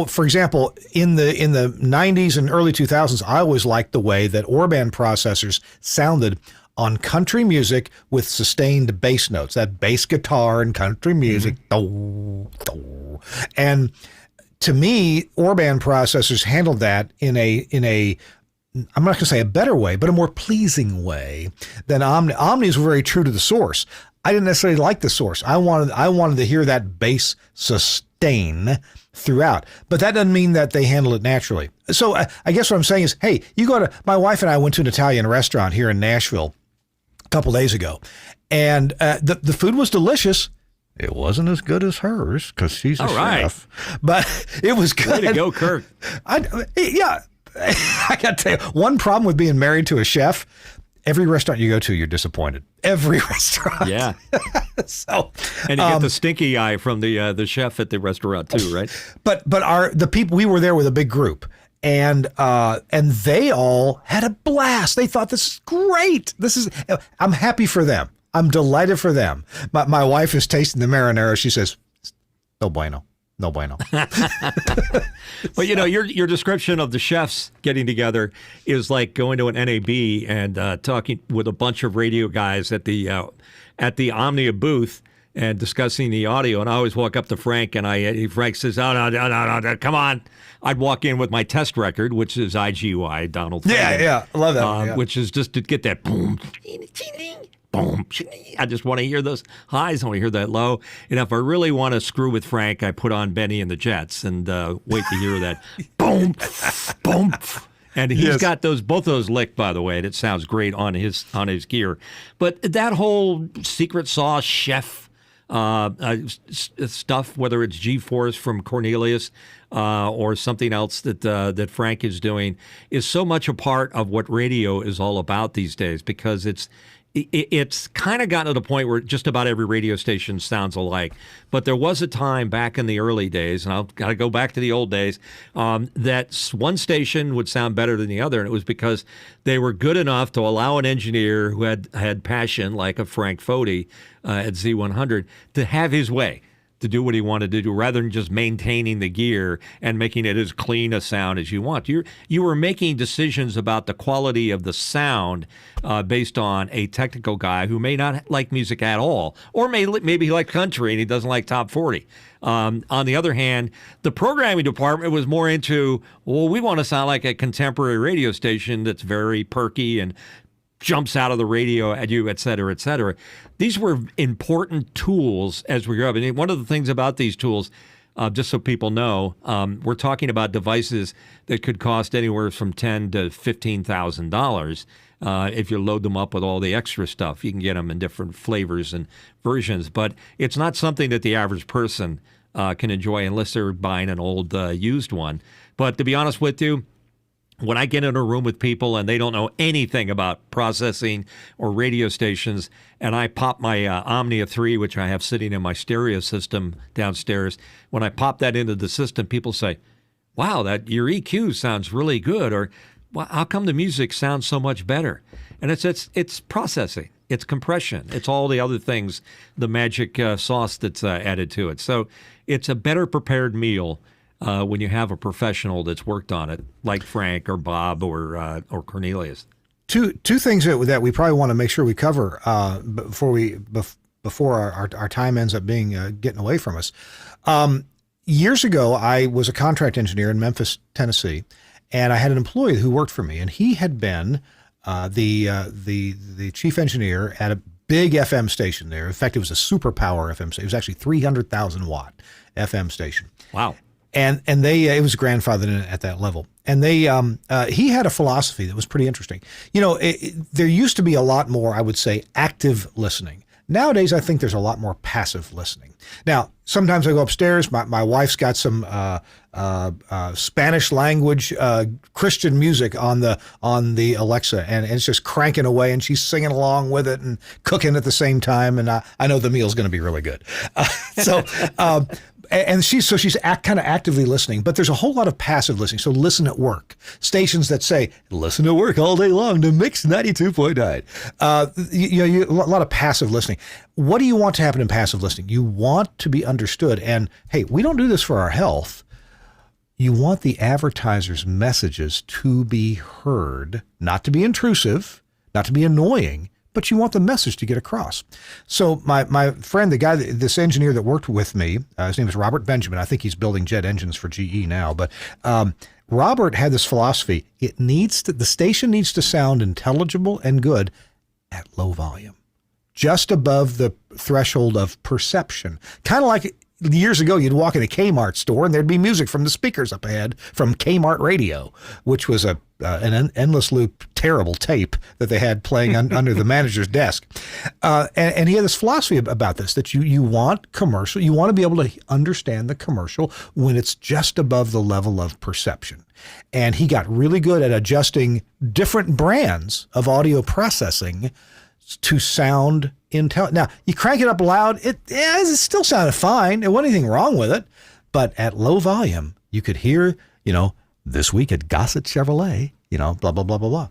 for example, in the 90s and early 2000s, I always liked the way that Orban processors sounded on country music with sustained bass notes, that bass guitar in country music. And to me, Orban processors handled that in a I'm not going to say a better way, but a more pleasing way than Omni. Omnis were very true to the source. I didn't necessarily like the source. I wanted to hear that bass sustain throughout, but that doesn't mean that they handle it naturally. So I guess what I'm saying is, hey, my wife and I went to an Italian restaurant here in Nashville a couple days ago, and the food was delicious. It wasn't as good as hers because she's a chef, but it was good. Way to go, Kirk. Yeah. I got to tell you, one problem with being married to a chef, every restaurant you go to, you're disappointed. Every restaurant. Yeah. So, and you get the stinky eye from the chef at the restaurant too, right? But the people, we were there with a big group, and they all had a blast. They thought, this is great. I'm happy for them. I'm delighted for them. My wife is tasting the marinara. She says, no bueno. No bueno. But your description of the chefs getting together is like going to an NAB and talking with a bunch of radio guys at the Omnia booth and discussing the audio. And I always walk up to Frank and Frank says, "Oh no, come on." I'd walk in with my test record, which is IGY Donald. Yeah, I love that. Yeah. Which is just to get that boom. Boom. I just want to hear those highs. I want to hear that low. And if I really want to screw with Frank, I put on Benny and the Jets and wait to hear that boom, boom. And he's got both those licked, by the way, and it sounds great on his gear. But that whole secret sauce chef stuff, whether it's G-Force from Cornelius or something else that Frank is doing, is so much a part of what radio is all about these days, because it's kind of gotten to the point where just about every radio station sounds alike. But there was a time back in the early days, and I've got to go back to the old days, that one station would sound better than the other. And it was because they were good enough to allow an engineer who had passion, like a Frank Foti at Z100, to have his way, to do what he wanted to do, rather than just maintaining the gear and making it as clean a sound as you want. You were making decisions about the quality of the sound based on a technical guy who may not like music at all, or maybe he liked country and he doesn't like top 40. On the other hand, the programming department was more into, well, we want to sound like a contemporary radio station that's very perky and jumps out of the radio at you, et cetera, et cetera. These were important tools as we grew up. And one of the things about these tools, just so people know, we're talking about devices that could cost anywhere from $10,000 to $15,000. If you load them up with all the extra stuff, you can get them in different flavors and versions. But it's not something that the average person can enjoy unless they're buying an old used one. But to be honest with you, when I get in a room with people and they don't know anything about processing or radio stations, and I pop my Omnia 3, which I have sitting in my stereo system downstairs, when I pop that into the system, people say, wow, your EQ sounds really good, or well, how come the music sounds so much better? And it's processing, it's compression, it's all the other things, the magic sauce that's added to it. So it's a better prepared meal when you have a professional that's worked on it, like Frank or Bob or Cornelius. Two things that we probably want to make sure we cover before our time ends up being getting away from us. Years ago, I was a contract engineer in Memphis, Tennessee, and I had an employee who worked for me, and he had been the chief engineer at a big FM station there. In fact, it was a super power FM station. It was actually 300,000 watt FM station. Wow. And it was grandfathered in at that level. And he had a philosophy that was pretty interesting. There used to be a lot more, I would say, active listening. Nowadays, I think there's a lot more passive listening. Now, sometimes I go upstairs. My wife's got some Spanish language Christian music on the Alexa, and it's just cranking away, and she's singing along with it and cooking at the same time. And I know the meal's going to be really good. And she's kind of actively listening, but there's a whole lot of passive listening. So listen at work. Stations that say, listen at work all day long to Mix 92.9. A lot of passive listening. What do you want to happen in passive listening? You want to be understood. And hey, we don't do this for our health. You want the advertiser's messages to be heard, not to be intrusive, not to be annoying, but you want the message to get across. So my friend, this engineer that worked with me, his name is Robert Benjamin. I think he's building jet engines for GE now. But Robert had this philosophy. The station needs to sound intelligible and good at low volume, just above the threshold of perception. Kind of like years ago, you'd walk in a Kmart store and there'd be music from the speakers up ahead from Kmart Radio, which was an endless loop, terrible tape that they had playing under the manager's desk. And he had this philosophy about this, that you want commercial, you want to be able to understand the commercial when it's just above the level of perception. And he got really good at adjusting different brands of audio processing to sound intelligent. Now, you crank it up loud, it still sounded fine. There wasn't anything wrong with it. But at low volume, you could hear, this week at Gossett Chevrolet, blah, blah, blah, blah, blah.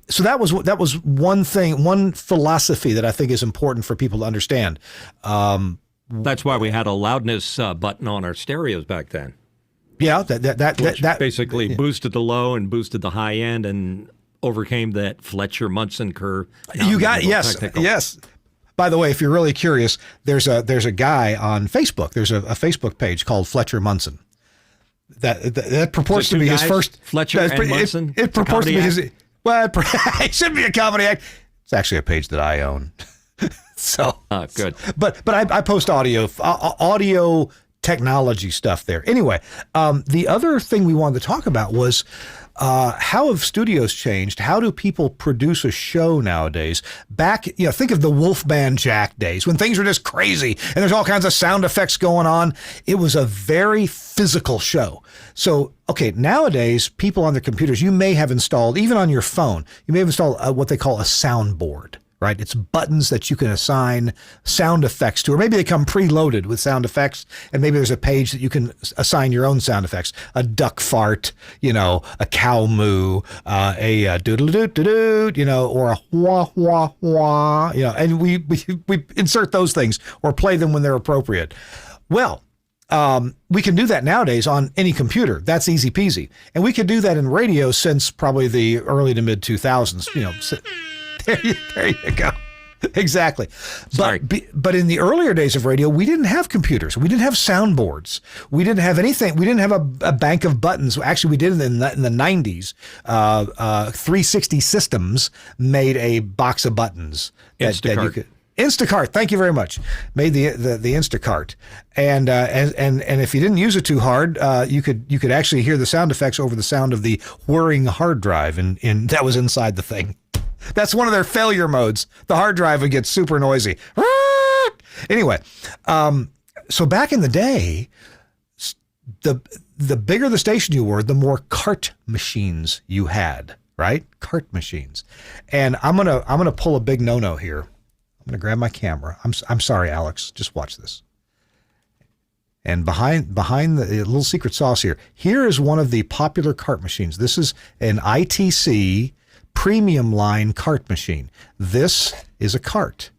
So that was one thing, one philosophy that I think is important for people to understand. That's why we had a loudness button on our stereos back then. Yeah, that basically boosted the low and boosted the high end and overcame that Fletcher-Munson curve. You got yes. By the way, if you're really curious, there's a guy on Facebook. There's a Facebook page called Fletcher-Munson. That purports to be his first Fletcher and Munson. It purports to be his. Well, it should be a comedy act. It's actually a page that I own. So good. But I post audio technology stuff there. Anyway, the other thing we wanted to talk about was how have studios changed? How do people produce a show nowadays? Back, think of the Wolfman Jack days when things were just crazy and there's all kinds of sound effects going on. It was a very physical show. So, okay, nowadays, people on their computers, you may have installed, even on your phone, you may have installed what they call a soundboard. Right? It's buttons that you can assign sound effects to, or maybe they come preloaded with sound effects, and maybe there's a page that you can assign your own sound effects. A duck fart, a cow moo, a doodle-doot-doot, or a wah-wah-wah, and we insert those things or play them when they're appropriate. Well, we can do that nowadays on any computer. That's easy peasy. And we could do that in radio since probably the early to mid 2000s, There you go. Exactly. But in the earlier days of radio, we didn't have computers. We didn't have soundboards. We didn't have anything. We didn't have a bank of buttons. Actually, we did in the 90s. 360 Systems made a box of buttons. That you could. Instacart, thank you very much. Made the Instacart, and if you didn't use it too hard, you could actually hear the sound effects over the sound of the whirring hard drive, and that was inside the thing. That's one of their failure modes. The hard drive would get super noisy. Anyway, so back in the day, the bigger the station you were, the more cart machines you had, right? Cart machines, and I'm gonna pull a big no-no here. I'm gonna grab my camera. I'm sorry, Alex. Just watch this. And behind the little secret sauce here is one of the popular cart machines. This is an ITC premium line cart machine. This is a cart,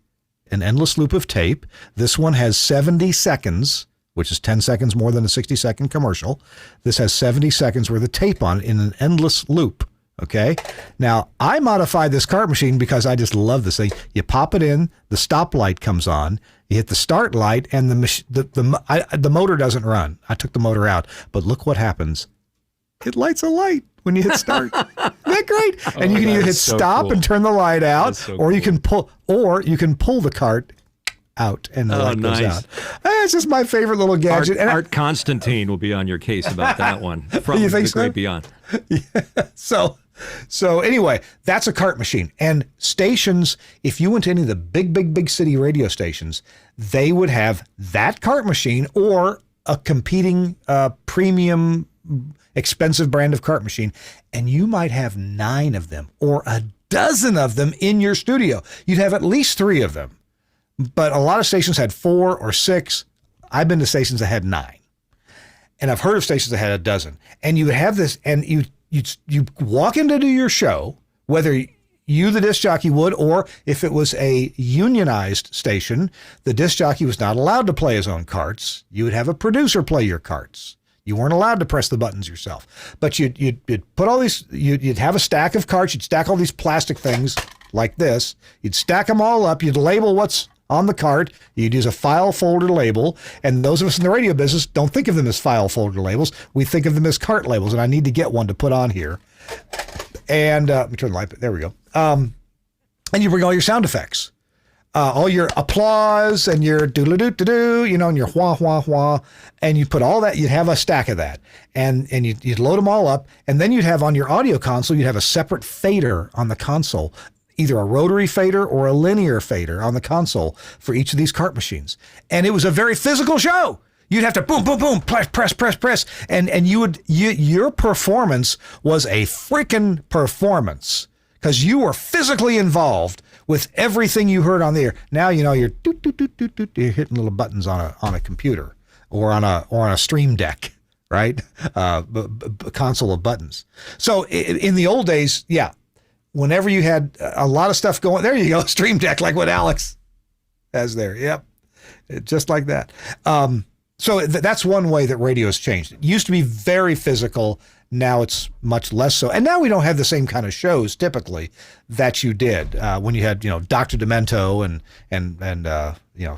an endless loop of tape. This one has 70 seconds, which is 10 seconds more than a 60-second commercial. This has 70 seconds worth of tape on it in an endless loop. Okay. Now, I modified this cart machine because I just love this thing. You pop it in, the stop light comes on, you hit the start light, and the motor doesn't run. I took the motor out, but look what happens. It lights a light when you hit start. Isn't that great? And you can either hit stop and turn the light out, or you can pull the cart out and the light goes out. It's just my favorite little gadget. Art Constantine will be on your case about that one. From you think the so? Great Beyond. Yeah. So anyway, that's a cart machine. And stations, if you went to any of the big city radio stations, they would have that cart machine or a competing premium expensive brand of cart machine, and you might have 9 of them or a dozen of them in your studio. You'd have at least 3 of them. But a lot of stations had 4 or 6. I've been to stations that had 9. And I've heard of stations that had a dozen. And you would have this, and you walk in to do your show, whether you, the disc jockey, would, or if it was a unionized station, the disc jockey was not allowed to play his own carts. You would have a producer play your carts. You weren't allowed to press the buttons yourself. But you'd put all these, you'd have a stack of carts, you'd stack all these plastic things like this. You'd stack them all up, you'd label what's on the cart. You'd use a file folder label. And those of us in the radio business don't think of them as file folder labels. We think of them as cart labels. And I need to get one to put on here. And let me turn the light. There we go. And you bring all your sound effects. All your applause and your do-do-do-do-do, and your wah-wah-wah, and you put all that, you'd have a stack of that, and you'd load them all up, and then you'd have on your audio console, you'd have a separate fader on the console, either a rotary fader or a linear fader on the console for each of these cart machines. And it was a very physical show. You'd have to boom, boom, boom, press, and your performance was a freaking performance because you were physically involved with everything you heard on the air. Now you're you're hitting little buttons on a computer or on a stream deck, right? Console of buttons. So in the old days, yeah, whenever you had a lot of stuff going, there you go, stream deck, like what Alex has there. Yep, just like that. So that's one way that radio has changed. It used to be very physical. Now it's much less so. And now we don't have the same kind of shows typically that you did when you had, Dr. Demento and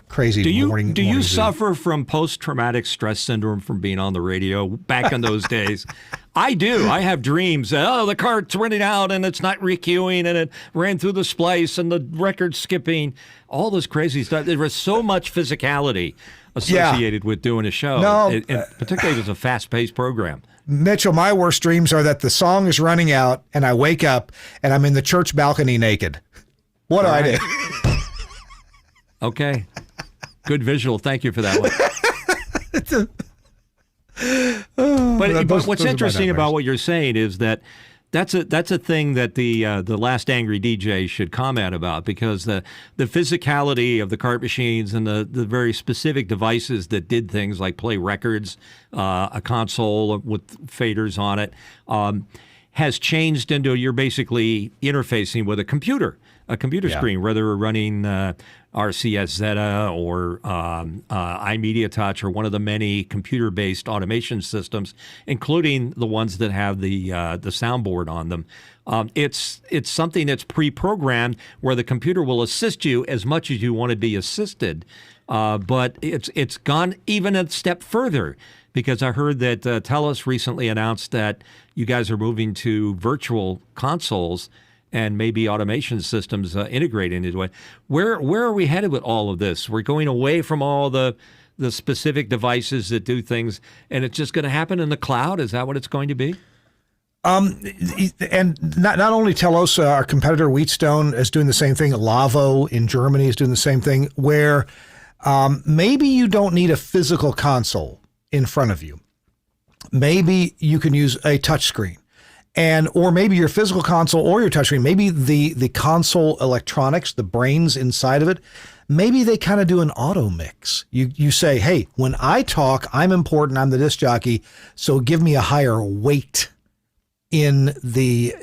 crazy morning. Do you suffer from post-traumatic stress syndrome from being on the radio back in those days? I do. I have dreams. The cart's running out and it's not requeuing and it ran through the splice and the record's skipping. All this crazy stuff. There was so much physicality associated with doing a show. No, particularly if it's a fast-paced program. Mitchell, my worst dreams are that the song is running out and I wake up and I'm in the church balcony naked. What do I do? Okay. Good visual. Thank you for that one. But what's interesting about what you're saying is that that's a thing that the Last Angry DJ should comment about, because the physicality of the cart machines and the very specific devices that did things like play records, a console with faders on it, has changed into you're basically interfacing with a computer screen, whether we're running RCS Zeta or iMedia Touch or one of the many computer-based automation systems, including the ones that have the soundboard on them. It's something that's pre-programmed where the computer will assist you as much as you want to be assisted. But it's gone even a step further, because I heard that TELUS recently announced that you guys are moving to virtual consoles and maybe automation systems integrated into it. Where are we headed with all of this? We're going away from all the specific devices that do things, and it's just going to happen in the cloud? Is that what it's going to be? And not only TELUS, our competitor Wheatstone is doing the same thing. Lavo in Germany is doing the same thing, where maybe you don't need a physical console in front of you. Maybe you can use a touchscreen. Or maybe your physical console or your touchscreen, maybe the console electronics, the brains inside of it, maybe they kind of do an auto mix. You say, hey, when I talk, I'm important, I'm the disc jockey, so give me a higher weight in the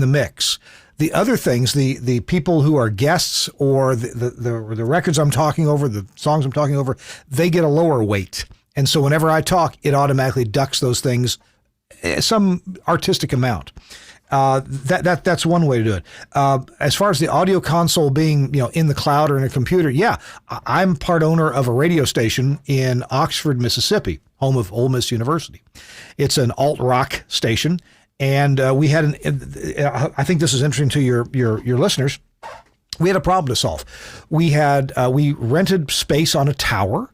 mix. The other things, the people who are guests or the records I'm talking over, the songs I'm talking over, they get a lower weight. And so whenever I talk, it automatically ducks those things some artistic amount. That's one way to do it. As far as the audio console being, in the cloud or in a computer, yeah, I'm part owner of a radio station in Oxford, Mississippi, home of Ole Miss University. It's an alt rock station, and we had I think this is interesting to your listeners. We had a problem to solve. We rented space on a tower,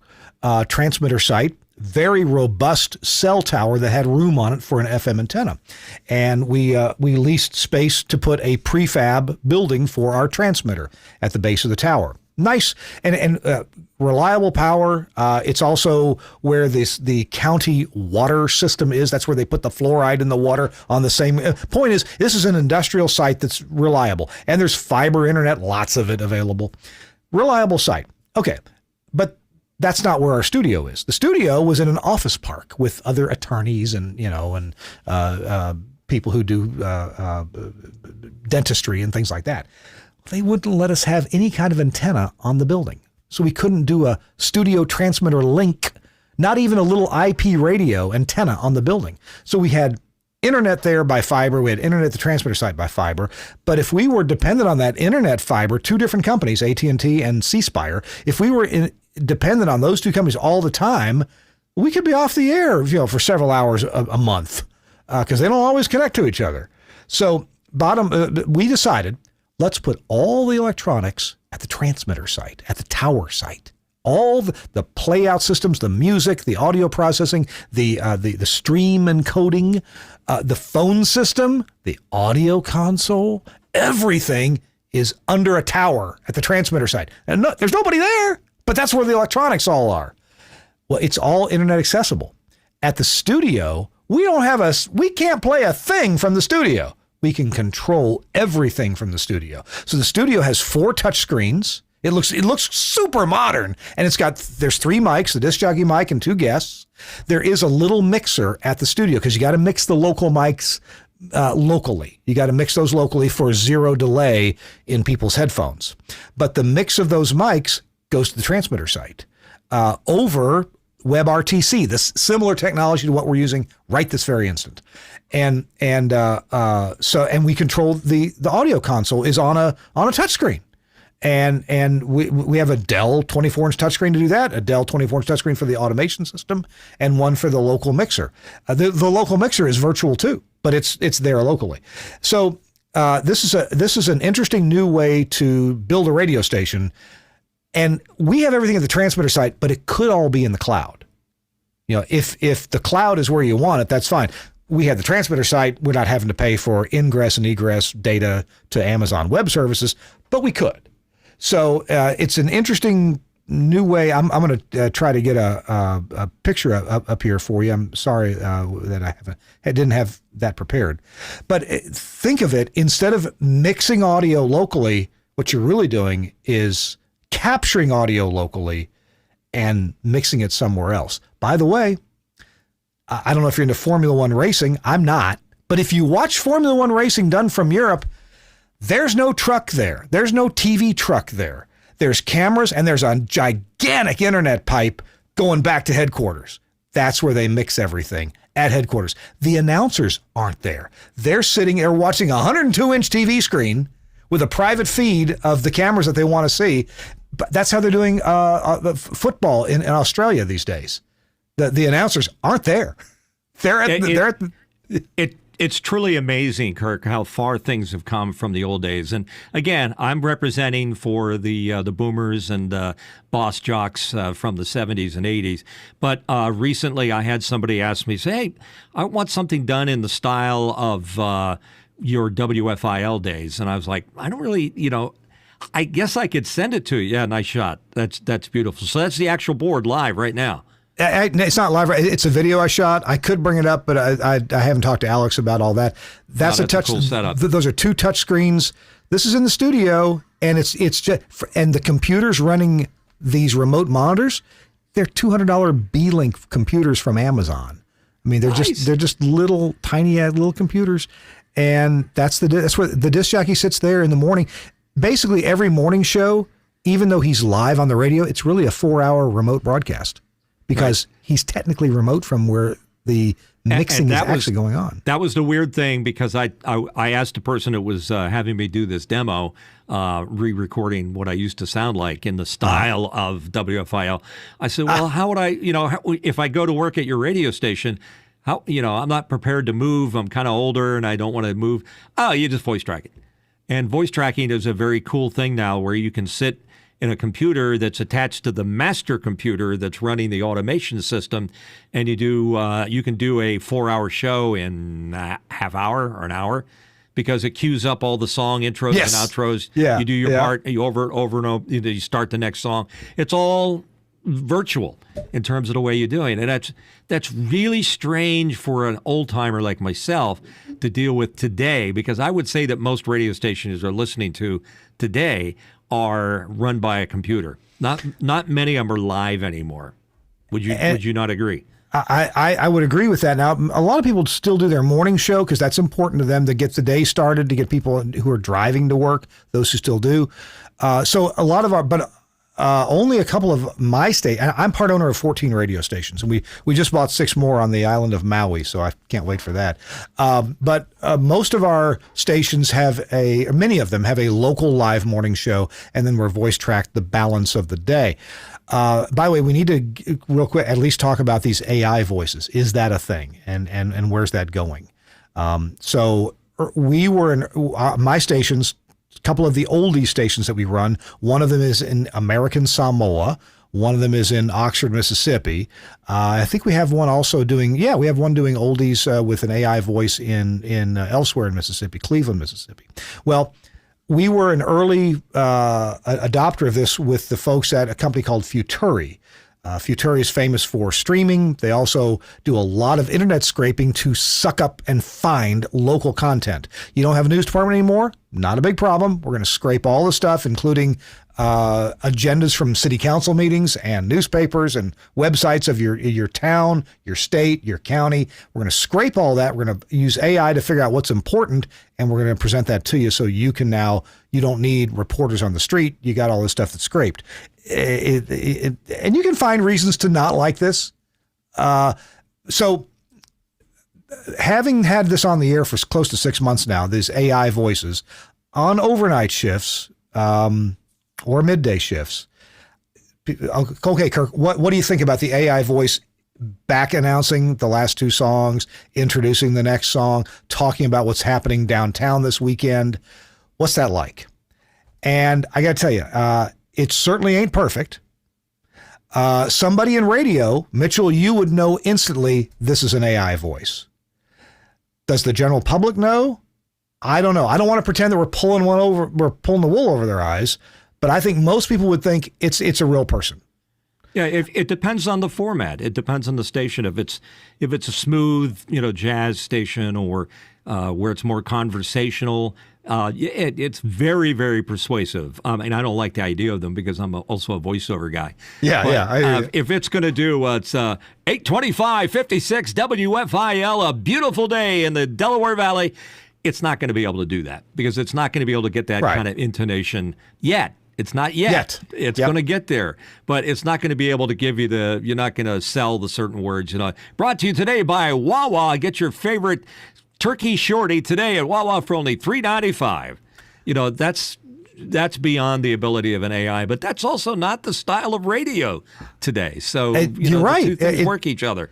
transmitter site. Very robust cell tower that had room on it for an FM antenna. And we leased space to put a prefab building for our transmitter at the base of the tower. Nice and reliable power. It's also where the county water system is. That's where they put the fluoride in the water on the same. Point is, this is an industrial site that's reliable. And there's fiber internet, lots of it available. Reliable site. Okay, but that's not where our studio is. The studio was in an office park with other attorneys and people who do dentistry and things like that. They wouldn't let us have any kind of antenna on the building, so we couldn't do a studio transmitter link, not even a little IP radio antenna on the building. So we had internet there by fiber. We had internet at the transmitter site by fiber. But if we were dependent on that internet fiber, two different companies, AT&T and C-Spire, if we were dependent on those two companies all the time, we could be off the air, for several hours a month because they don't always connect to each other. So we decided, let's put all the electronics at the transmitter site, at the tower site. All the playout systems, the music, the audio processing, the stream encoding, the phone system, the audio console, everything is under a tower at the transmitter site. And there's nobody there, but that's where the electronics all are. Well, it's all internet accessible. At the studio, we can't play a thing from the studio. We can control everything from the studio. So the studio has 4 touch screens. It looks super modern, and there's 3 mics, the disc jockey mic and 2 guests. There is a little mixer at the studio because you got to mix the local mics locally. You got to mix those locally for 0 delay in people's headphones. But the mix of those mics goes to the transmitter site over WebRTC, this similar technology to what we're using right this very instant. And we control the audio console is on a touchscreen. And we have a Dell 24-inch touchscreen to do that, a Dell 24-inch touchscreen for the automation system, and one for the local mixer. The local mixer is virtual too, but it's there locally. So this is an interesting new way to build a radio station, and we have everything at the transmitter site, but it could all be in the cloud. If the cloud is where you want it, that's fine. We have the transmitter site. We're not having to pay for ingress and egress data to Amazon Web Services, but we could. So it's an interesting new way. I'm going to try to get a picture up here for you. I'm sorry that I didn't have that prepared. But think of it, instead of mixing audio locally, what you're really doing is capturing audio locally and mixing it somewhere else. By the way, I don't know if you're into Formula One racing. I'm not. But if you watch Formula One racing done from Europe, there's no truck there. There's no TV truck there. There's cameras and there's a gigantic internet pipe going back to headquarters. That's where they mix everything, at headquarters. The announcers aren't there. They're sitting there watching a 102-inch TV screen with a private feed of the cameras that they want to see. But that's how they're doing football in Australia these days. The announcers aren't there. It's truly amazing, Kirk, how far things have come from the old days. And again, I'm representing for the boomers and boss jocks from the 70s and 80s. But recently I had somebody ask me, say, hey, I want something done in the style of your WFIL days. And I was like, I don't really, I guess I could send it to you. Yeah, nice shot. That's beautiful. So that's the actual board live right now. It's not live. It's a video I shot. I could bring it up, but I haven't talked to Alex about all that. That's a cool setup. Those are 2 touch screens. This is in the studio, and it's just and the computers running these remote monitors. They're $200 B-Link computers from Amazon. I mean, they're just little tiny little computers, and that's where the disc jockey sits there in the morning. Basically, every morning show, even though he's live on the radio, it's really a 4-hour remote broadcast. Because he's technically remote from where the mixing is actually going on. That was the weird thing, because I asked the person that was having me do this demo, re-recording what I used to sound like in the style of WFIL. I said, well, how would I, if I go to work at your radio station, how, I'm not prepared to move. I'm kind of older and I don't want to move. Oh, you just voice track it. And voice tracking is a very cool thing now, where you can sit in a computer that's attached to the master computer that's running the automation system, and you can do a 4-hour show in a half hour or an hour, because it queues up all the song intros and outros. Yeah. You do your part, you over and over, you start the next song. It's all virtual in terms of the way you're doing it. And that's really strange for an old timer like myself to deal with today, because I would say that most radio stations are listening to today are run by a computer. Not many of them are live anymore. Would you not agree? I would agree with that. Now, a lot of people still do their morning show because that's important to them to get the day started, to get people who are driving to work, those who still do. So a lot of only a couple of my I'm part owner of 14 radio stations, and we just bought 6 more on the island of Maui, so I can't wait for that. But most of our stations many of them have a local live morning show, and then we're voice tracked the balance of the day. By the way, we need to real quick at least talk about these AI voices. Is that a thing, and where's that going? So we were in my stations. A couple of the oldie stations that we run. One of them is in American Samoa. One of them is in Oxford, Mississippi. I think we have one also doing oldies with an AI voice in elsewhere in Mississippi, Cleveland, Mississippi. Well, we were an early adopter of this with the folks at a company called Futuri. Futuri is famous for streaming. They also do a lot of internet scraping to suck up and find local content. You don't have a news department anymore? Not a big problem. We're going to scrape all the stuff, including agendas from city council meetings and newspapers and websites of your town, your state, your county. We're going to scrape all that. We're going to use AI to figure out what's important, and we're going to present that to you so you don't need reporters on the street. You got all this stuff that's scraped. And you can find reasons to not like this. So having had this on the air for close to 6 months now, these AI voices on overnight shifts or midday shifts. Okay, Kirk, what do you think about the AI voice back announcing the last 2 songs, introducing the next song, talking about what's happening downtown this weekend? What's that like? And I got to tell you, it certainly ain't perfect. Somebody in radio, Mitchell, you would know instantly this is an AI voice. Does the general public know? I don't know. I don't want to pretend that we're pulling the wool over their eyes, but I think most people would think it's a real person. Yeah, it depends on the format. It depends on the station. If it's a smooth, jazz station or where it's more conversational, it's very, very persuasive. And I don't like the idea of them because I'm also a voiceover guy. Yeah. If it's going to do it's 825-56 WFIL, a beautiful day in the Delaware Valley, it's not going to be able to do that because it's not going to be able to get that kind of intonation yet. It's not yet. It's going to get there, but it's not going to be able to give you you're not going to sell the certain words. Brought to you today by Wawa. Get your favorite turkey shorty today at Wawa for only $3.95. That's beyond the ability of an AI, but that's also not the style of radio today. So you're right. The two things work each other.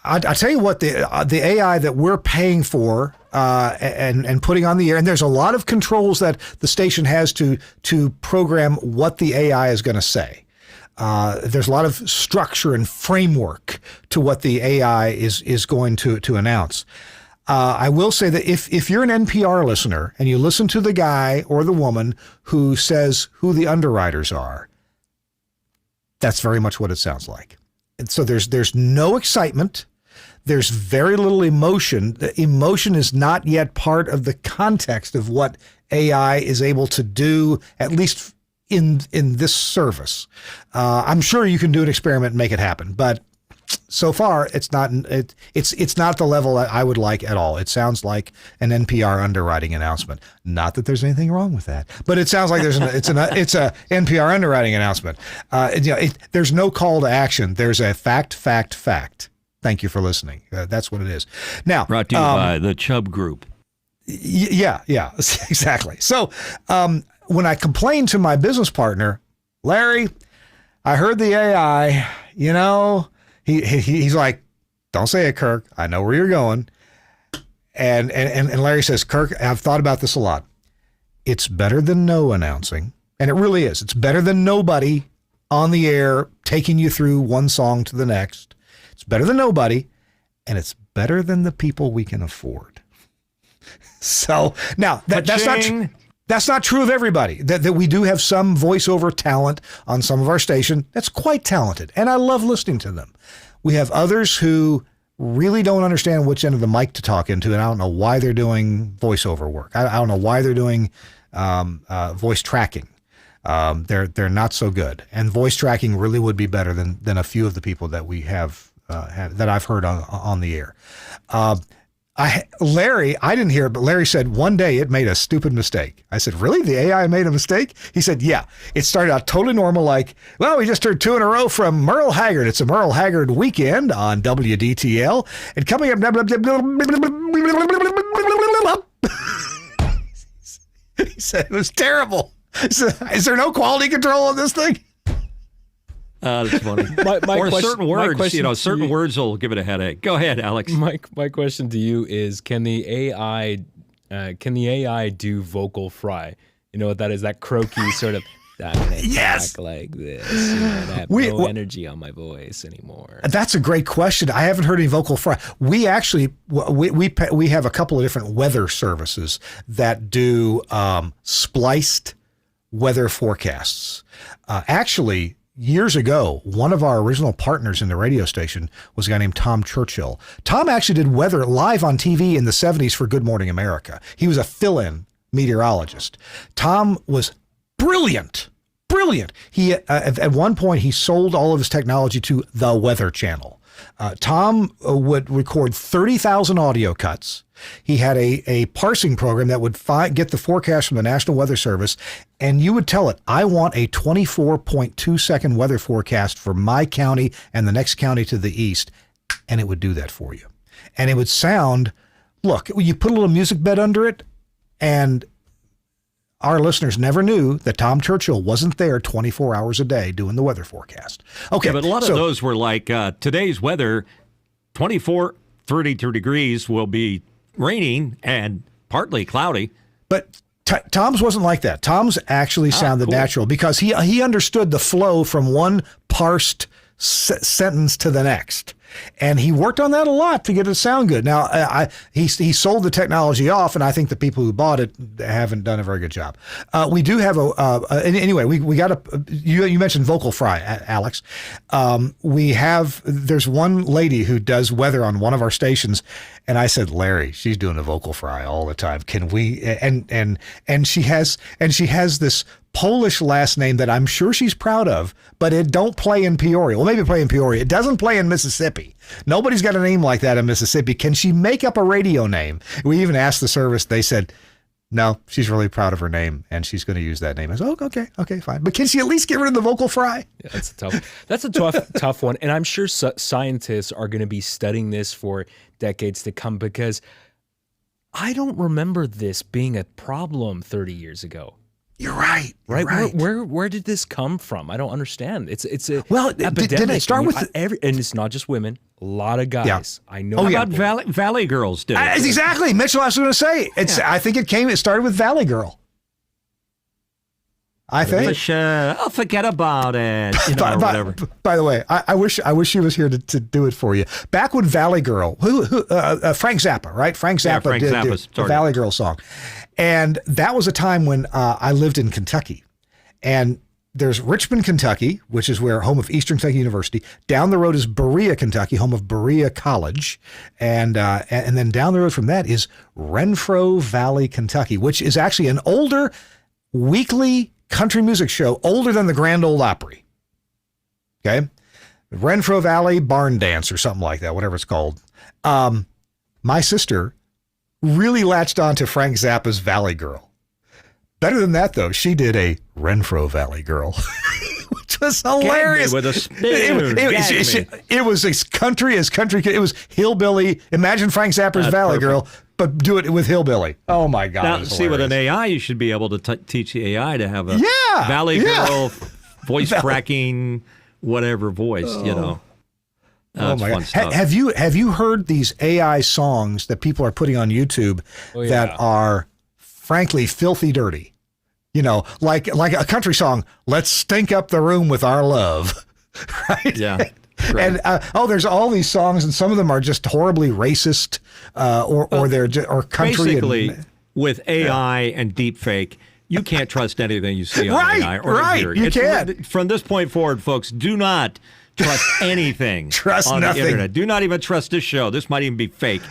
I tell you what, the AI that we're paying for and putting on the air, and there's a lot of controls that the station has to program what the AI is going to say. There's a lot of structure and framework to what the AI is going to announce. I will say that if you're an NPR listener and you listen to the guy or the woman who says who the underwriters are, that's very much what it sounds like. And so there's no excitement. There's very little emotion. The emotion is not yet part of the context of what AI is able to do, at least in this service. I'm sure you can do an experiment and make it happen, but so far it's not the level that I would like at all. It sounds like an NPR underwriting announcement. Not that there's anything wrong with that, but it sounds like it's a NPR underwriting announcement. There's no call to action. There's a fact. Thank you for listening. That's what it is. Now, brought to you by the Chubb Group. Yeah, exactly. So when I complained to my business partner, Larry, I heard the AI, he's like, don't say it, Kirk. I know where you're going. And Larry says, Kirk, I've thought about this a lot. It's better than no announcing. And it really is. It's better than nobody on the air taking you through one song to the next. It's better than nobody, and it's better than the people we can afford. So now that's not true of everybody. That we do have some voiceover talent on some of our station that's quite talented, and I love listening to them. We have others who really don't understand which end of the mic to talk into, and I don't know why they're doing voiceover work. I don't know why they're doing voice tracking. They're not so good, and voice tracking really would be better than a few of the people that we have that I've heard on the air. Larry, I didn't hear it, but Larry said one day it made a stupid mistake. I said, really? The AI made a mistake? He said, yeah. It started out totally normal, like, well, we just heard 2 in a row from Merle Haggard. It's a Merle Haggard weekend on WDTL. And coming up, he said it was terrible. Is there no quality control on this thing? That's funny. Or certain words, certain words will give it a headache. Go ahead, Alex. My question to you is: Can the AI do vocal fry? You know what that is? That croaky sort of. I'm gonna talk like this. I have no energy on my voice anymore. That's a great question. I haven't heard any vocal fry. We actually we have a couple of different weather services that do spliced weather forecasts. Actually, years ago, one of our original partners in the radio station was a guy named Tom Churchill. Tom actually did weather live on TV in the 70s for Good Morning America. He was a fill-in meteorologist. Tom was brilliant. He at one point he sold all of his technology to the Weather Channel. Tom would record 30,000 audio cuts. He had a parsing program that would get the forecast from the National Weather Service, and you would tell it, I want a 24.2 second weather forecast for my county and the next county to the east, and it would do that for you. And it would sound, look, you put a little music bed under it, and our listeners never knew that Tom Churchill wasn't there 24 hours a day doing the weather forecast. Okay, yeah, but a lot of those were like, today's weather, 32 degrees will be raining and partly cloudy. But Tom's wasn't like that. Tom's actually sounded natural because he understood the flow from one parsed sentence to the next. And he worked on that a lot to get it to sound good. Now, he sold the technology off, and I think the people who bought it haven't done a very good job. We do have anyway, we got you mentioned vocal fry, Alex. There's one lady who does weather on one of our stations, and I said, Larry, she's doing a vocal fry all the time. Can we, and she has this Polish last name that I'm sure she's proud of, but it don't play in Peoria. Well, maybe play in Peoria. It doesn't play in Mississippi. Nobody's got a name like that in Mississippi. Can she make up a radio name? We even asked the service. They said, no, she's really proud of her name, and she's going to use that name. I said, oh, okay, fine. But can she at least get rid of the vocal fry? Yeah, that's a tough one. And I'm sure scientists are going to be studying this for decades to come, because I don't remember this being a problem 30 years ago. You're right. Where did this come from? I don't understand. It's a epidemic. Did it start with and it's not just women. A lot of guys. Yeah. I know. How about Valley Girls did it? Exactly. Mitchell, I was going to say. I think it started with Valley Girl. I think. I'll forget about it. Whatever. By the way, I wish she was here to do it for you. Back when Valley Girl, Frank Zappa, right? Frank Zappa did the Valley Girl song. And that was a time when I lived in Kentucky. And there's Richmond, Kentucky, which is home of Eastern Kentucky University. Down the road is Berea, Kentucky, home of Berea College. And then down the road from that is Renfro Valley, Kentucky, which is actually an older weekly country music show, older than the Grand Ole Opry. Okay? Renfro Valley Barn Dance or something like that, whatever it's called. My sister really latched on to Frank Zappa's Valley Girl. Better than that, though, she did a Renfro Valley Girl, which was hilarious. With a spoon. It was as country. It was hillbilly. Imagine Frank Zappa's Valley Girl, but do it with hillbilly. Oh, my God. Now, see, with an AI, you should be able to teach the AI to have a Valley Girl voice cracking, whatever voice, Oh my God. Have you heard these AI songs that people are putting on YouTube that are frankly filthy dirty? Like a country song, let's stink up the room with our love. Right? Yeah. And there's all these songs, and some of them are just horribly racist, or country. Basically, with AI and deep fake, you can't trust anything you see on AI or hear. You can't. From this point forward, folks, do not trust anything on nothing. The internet. Do not even trust this show. This might even be fake,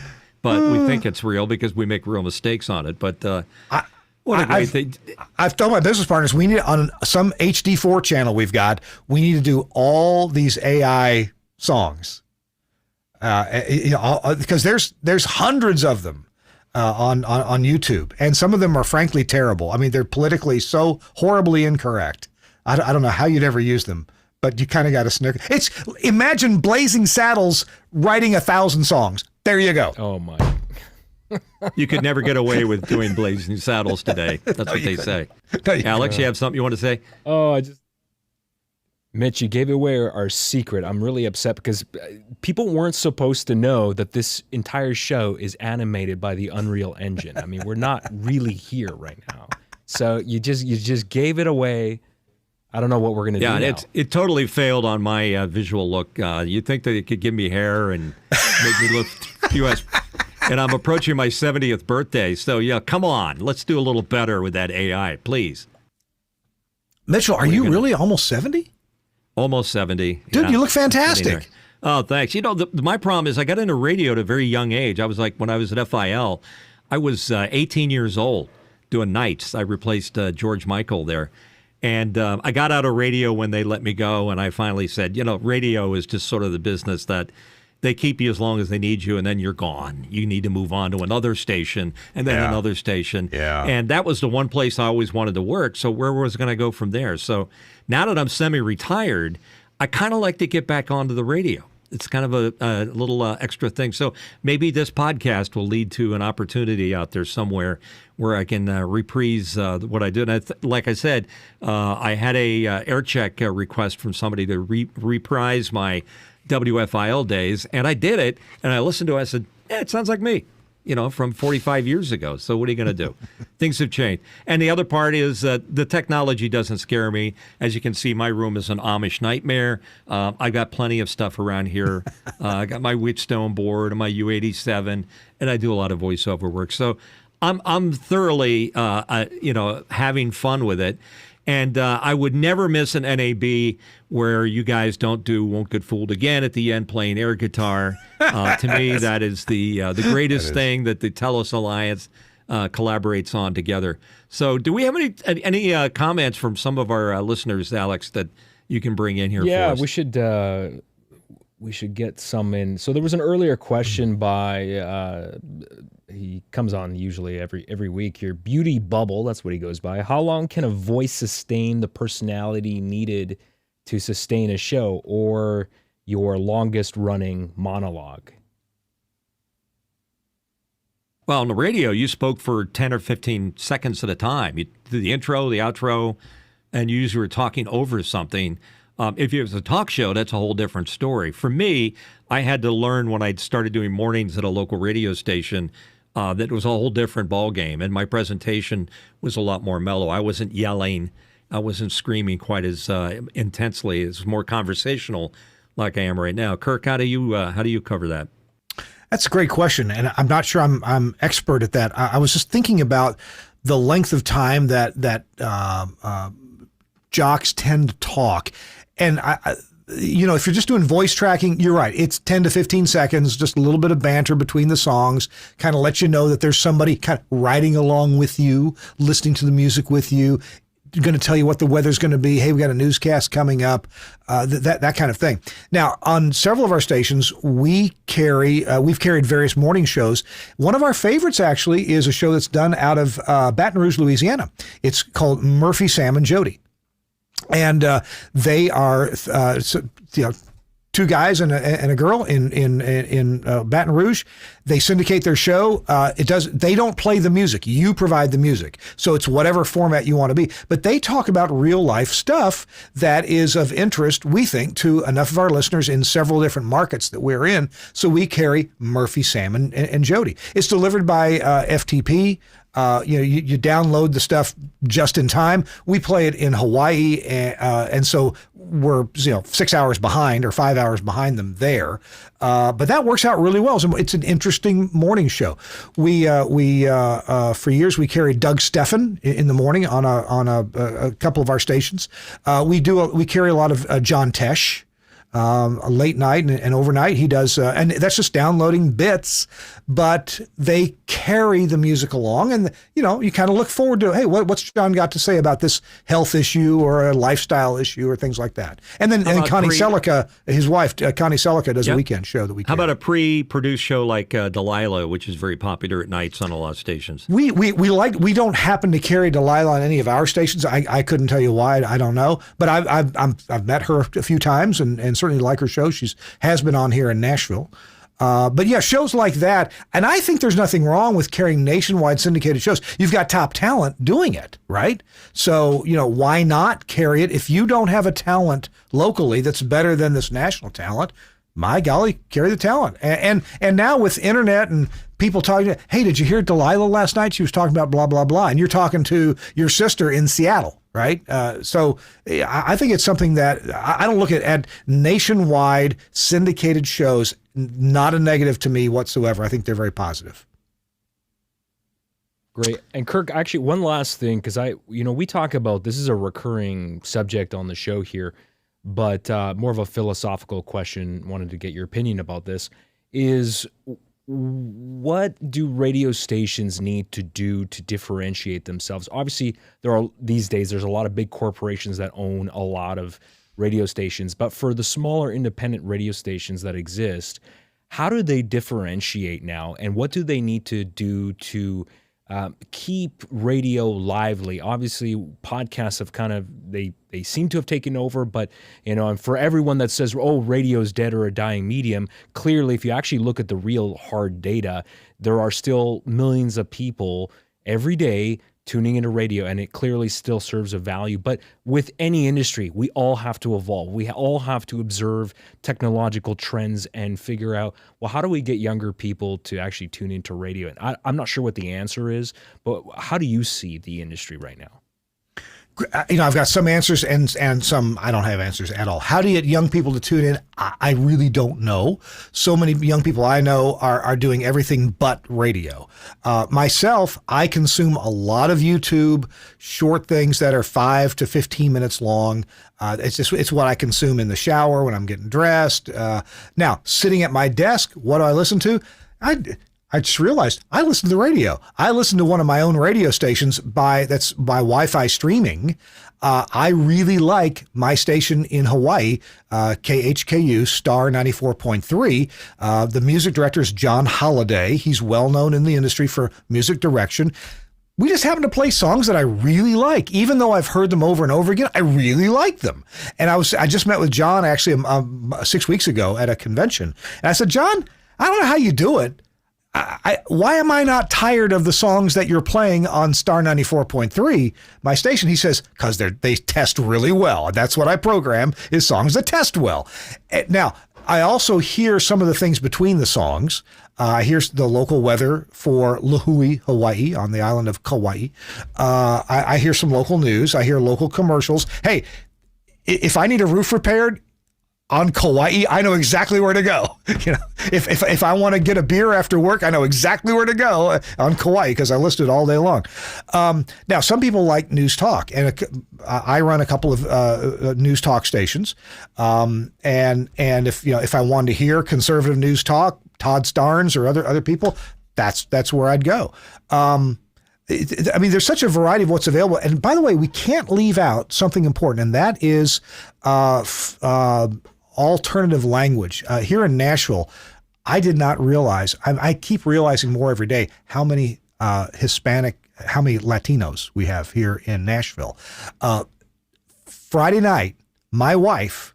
but we think it's real because we make real mistakes on it. But what a great thing. I've told my business partners we need on some HD4 channel we need to do all these AI songs. Because there's hundreds of them on YouTube, and some of them are frankly terrible. I mean, they're politically so horribly incorrect. I don't know how you'd ever use them, but you kind of got to snicker. Imagine Blazing Saddles writing 1,000 songs. There you go. Oh my. You could never get away with doing Blazing Saddles today. That's what they say. Alex, you have something you want to say? Oh, Mitch, you gave away our secret. I'm really upset because people weren't supposed to know that this entire show is animated by the Unreal Engine. I mean, we're not really here right now. So you just gave it away. I don't know what we're going to do now. Yeah, it totally failed on my visual look. You'd think that it could give me hair and make me look US. And I'm approaching my 70th birthday. So, yeah, come on. Let's do a little better with that AI, please. Mitchell, are you really almost 70? Almost 70. Dude, yeah. You look fantastic. Oh, thanks. You know, my problem is I got into radio at a very young age. I was like, when I was at FIL, I was 18 years old doing nights. I replaced George Michael there. And I got out of radio when they let me go, and I finally said, you know, radio is just sort of the business that they keep you as long as they need you, and then you're gone. You need to move on to another station, and then another station. Yeah. And that was the one place I always wanted to work, so where was I going to go from there? So now that I'm semi-retired, I kind of like to get back onto the radio. It's kind of a little extra thing. So maybe this podcast will lead to an opportunity out there somewhere where I can reprise what I did. And like I said, I had a air check request from somebody to reprise my WFIL days, and I did it. And I listened to it. I said, "Yeah, it sounds like me." You know, from 45 years ago. So what are you going to do? Things have changed. And the other part is the technology doesn't scare me. As you can see, my room is an Amish nightmare. I've got plenty of stuff around here. I got my Wheatstone board and my U87, and I do a lot of voiceover work. So I'm thoroughly, having fun with it. And I would never miss an NAB where you guys don't do "Won't Get Fooled Again" at the end, playing air guitar. To me, that is the greatest thing that the TELUS Alliance collaborates on together. So do we have any comments from some of our listeners, Alex, that you can bring in here for us? Yeah, we should get some in. So there was an earlier question by... he comes on usually every week. Your Beauty Bubble, that's what he goes by. How long can a voice sustain the personality needed to sustain a show, or your longest running monologue? Well, on the radio, you spoke for 10 or 15 seconds at a time. You did the intro, the outro, and you usually were talking over something. If it was a talk show, that's a whole different story. For me, I had to learn when I started doing mornings at a local radio station that it was a whole different ballgame, and my presentation was a lot more mellow. I wasn't yelling. I wasn't screaming quite as intensely. It was more conversational like I am right now. Kirk, how do you cover that? That's a great question, and I'm not sure I'm expert at that. I was just thinking about the length of time that jocks tend to talk, and if you're just doing voice tracking, you're right. It's 10 to 15 seconds, just a little bit of banter between the songs, kind of let you know that there's somebody kind of riding along with you, listening to the music with you, going to tell you what the weather's going to be. Hey, we got a newscast coming up, that kind of thing. Now, on several of our stations, we've carried various morning shows. One of our favorites actually is a show that's done out of Baton Rouge, Louisiana. It's called Murphy, Sam, and Jody. And they are, two guys and a girl in Baton Rouge. They syndicate their show. They don't play the music. You provide the music. So it's whatever format you want to be. But they talk about real life stuff that is of interest, we think, to enough of our listeners in several different markets that we're in. So we carry Murphy, Sam, and Jody. It's delivered by FTP. You download the stuff just in time. We play it in Hawaii, and so we're 6 hours behind or 5 hours behind them there. But that works out really well. So it's an interesting morning show. We for years we carried Doug Steffen in the morning on a couple of our stations. We carry a lot of John Tesh. late night and overnight. He does, and that's just downloading bits, but they carry the music along. And, you kind of look forward to, hey, what's John got to say about this health issue or a lifestyle issue or things like that. And then Connie Selica, his wife, Connie Selica, does a weekend show that we How about a pre-produced show like Delilah, which is very popular at nights on a lot of stations? We don't happen to carry Delilah on any of our stations. I couldn't tell you why. I don't know. But I've met her a few times and certainly like her show. She has been on here in Nashville. But yeah, shows like that. And I think there's nothing wrong with carrying nationwide syndicated shows. You've got top talent doing it, right? So, why not carry it? If you don't have a talent locally that's better than this national talent, my golly, carry the talent. And now with internet and people talking, hey, did you hear Delilah last night? She was talking about blah, blah, blah. And you're talking to your sister in Seattle, right? So I think it's something that I don't look at nationwide syndicated shows, not a negative to me whatsoever. I think they're very positive. Great. And Kirk, actually, one last thing, because we talk about, this is a recurring subject on the show here, but more of a philosophical question, wanted to get your opinion about this, is what do radio stations need to do to differentiate themselves? Obviously, these days, there's a lot of big corporations that own a lot of radio stations, but for the smaller independent radio stations that exist, how do they differentiate now? And what do they need to do to keep radio lively? Obviously, podcasts have they seem to have taken over, but and for everyone that says, oh, radio's dead or a dying medium, clearly, if you actually look at the real hard data, there are still millions of people every day tuning into radio, and it clearly still serves a value. But with any industry, we all have to evolve. We all have to observe technological trends and figure out, well, how do we get younger people to actually tune into radio? And I'm not sure what the answer is, but how do you see the industry right now? I've got some answers and some I don't have answers at all. How do you get young people to tune in? I really don't know. So many young people I know are doing everything but radio. Myself, I consume a lot of YouTube, short things that are 5 to 15 minutes long. It's what I consume in the shower when I'm getting dressed. Now, sitting at my desk, what do I listen to? I just realized I listen to the radio. I listen to one of my own radio stations that's by Wi-Fi streaming. I really like my station in Hawaii, KHKU Star 94.3. The music director is John Holliday. He's well known in the industry for music direction. We just happen to play songs that I really like, even though I've heard them over and over again. I really like them. And I just met with John actually 6 weeks ago at a convention, and I said, John, I don't know how you do it. Why am I not tired of the songs that you're playing on Star 94.3, my station? He says, because they test really well. That's what I program, is songs that test well. Now, I also hear some of the things between the songs. I hear the local weather for Lihue, Hawaii, on the island of Kauai. I hear some local news. I hear local commercials. Hey, if I need a roof repaired, on Kauai, I know exactly where to go. If I want to get a beer after work, I know exactly where to go on Kauai because I list it all day long. Now, some people like news talk, and I run a couple of news talk stations. And if I wanted to hear conservative news talk, Todd Starnes or other people, that's where I'd go. There's such a variety of what's available. And by the way, we can't leave out something important, and that is alternative language. Here in Nashville, I did not realize, I keep realizing more every day how many how many Latinos we have here in Nashville. Friday night, my wife,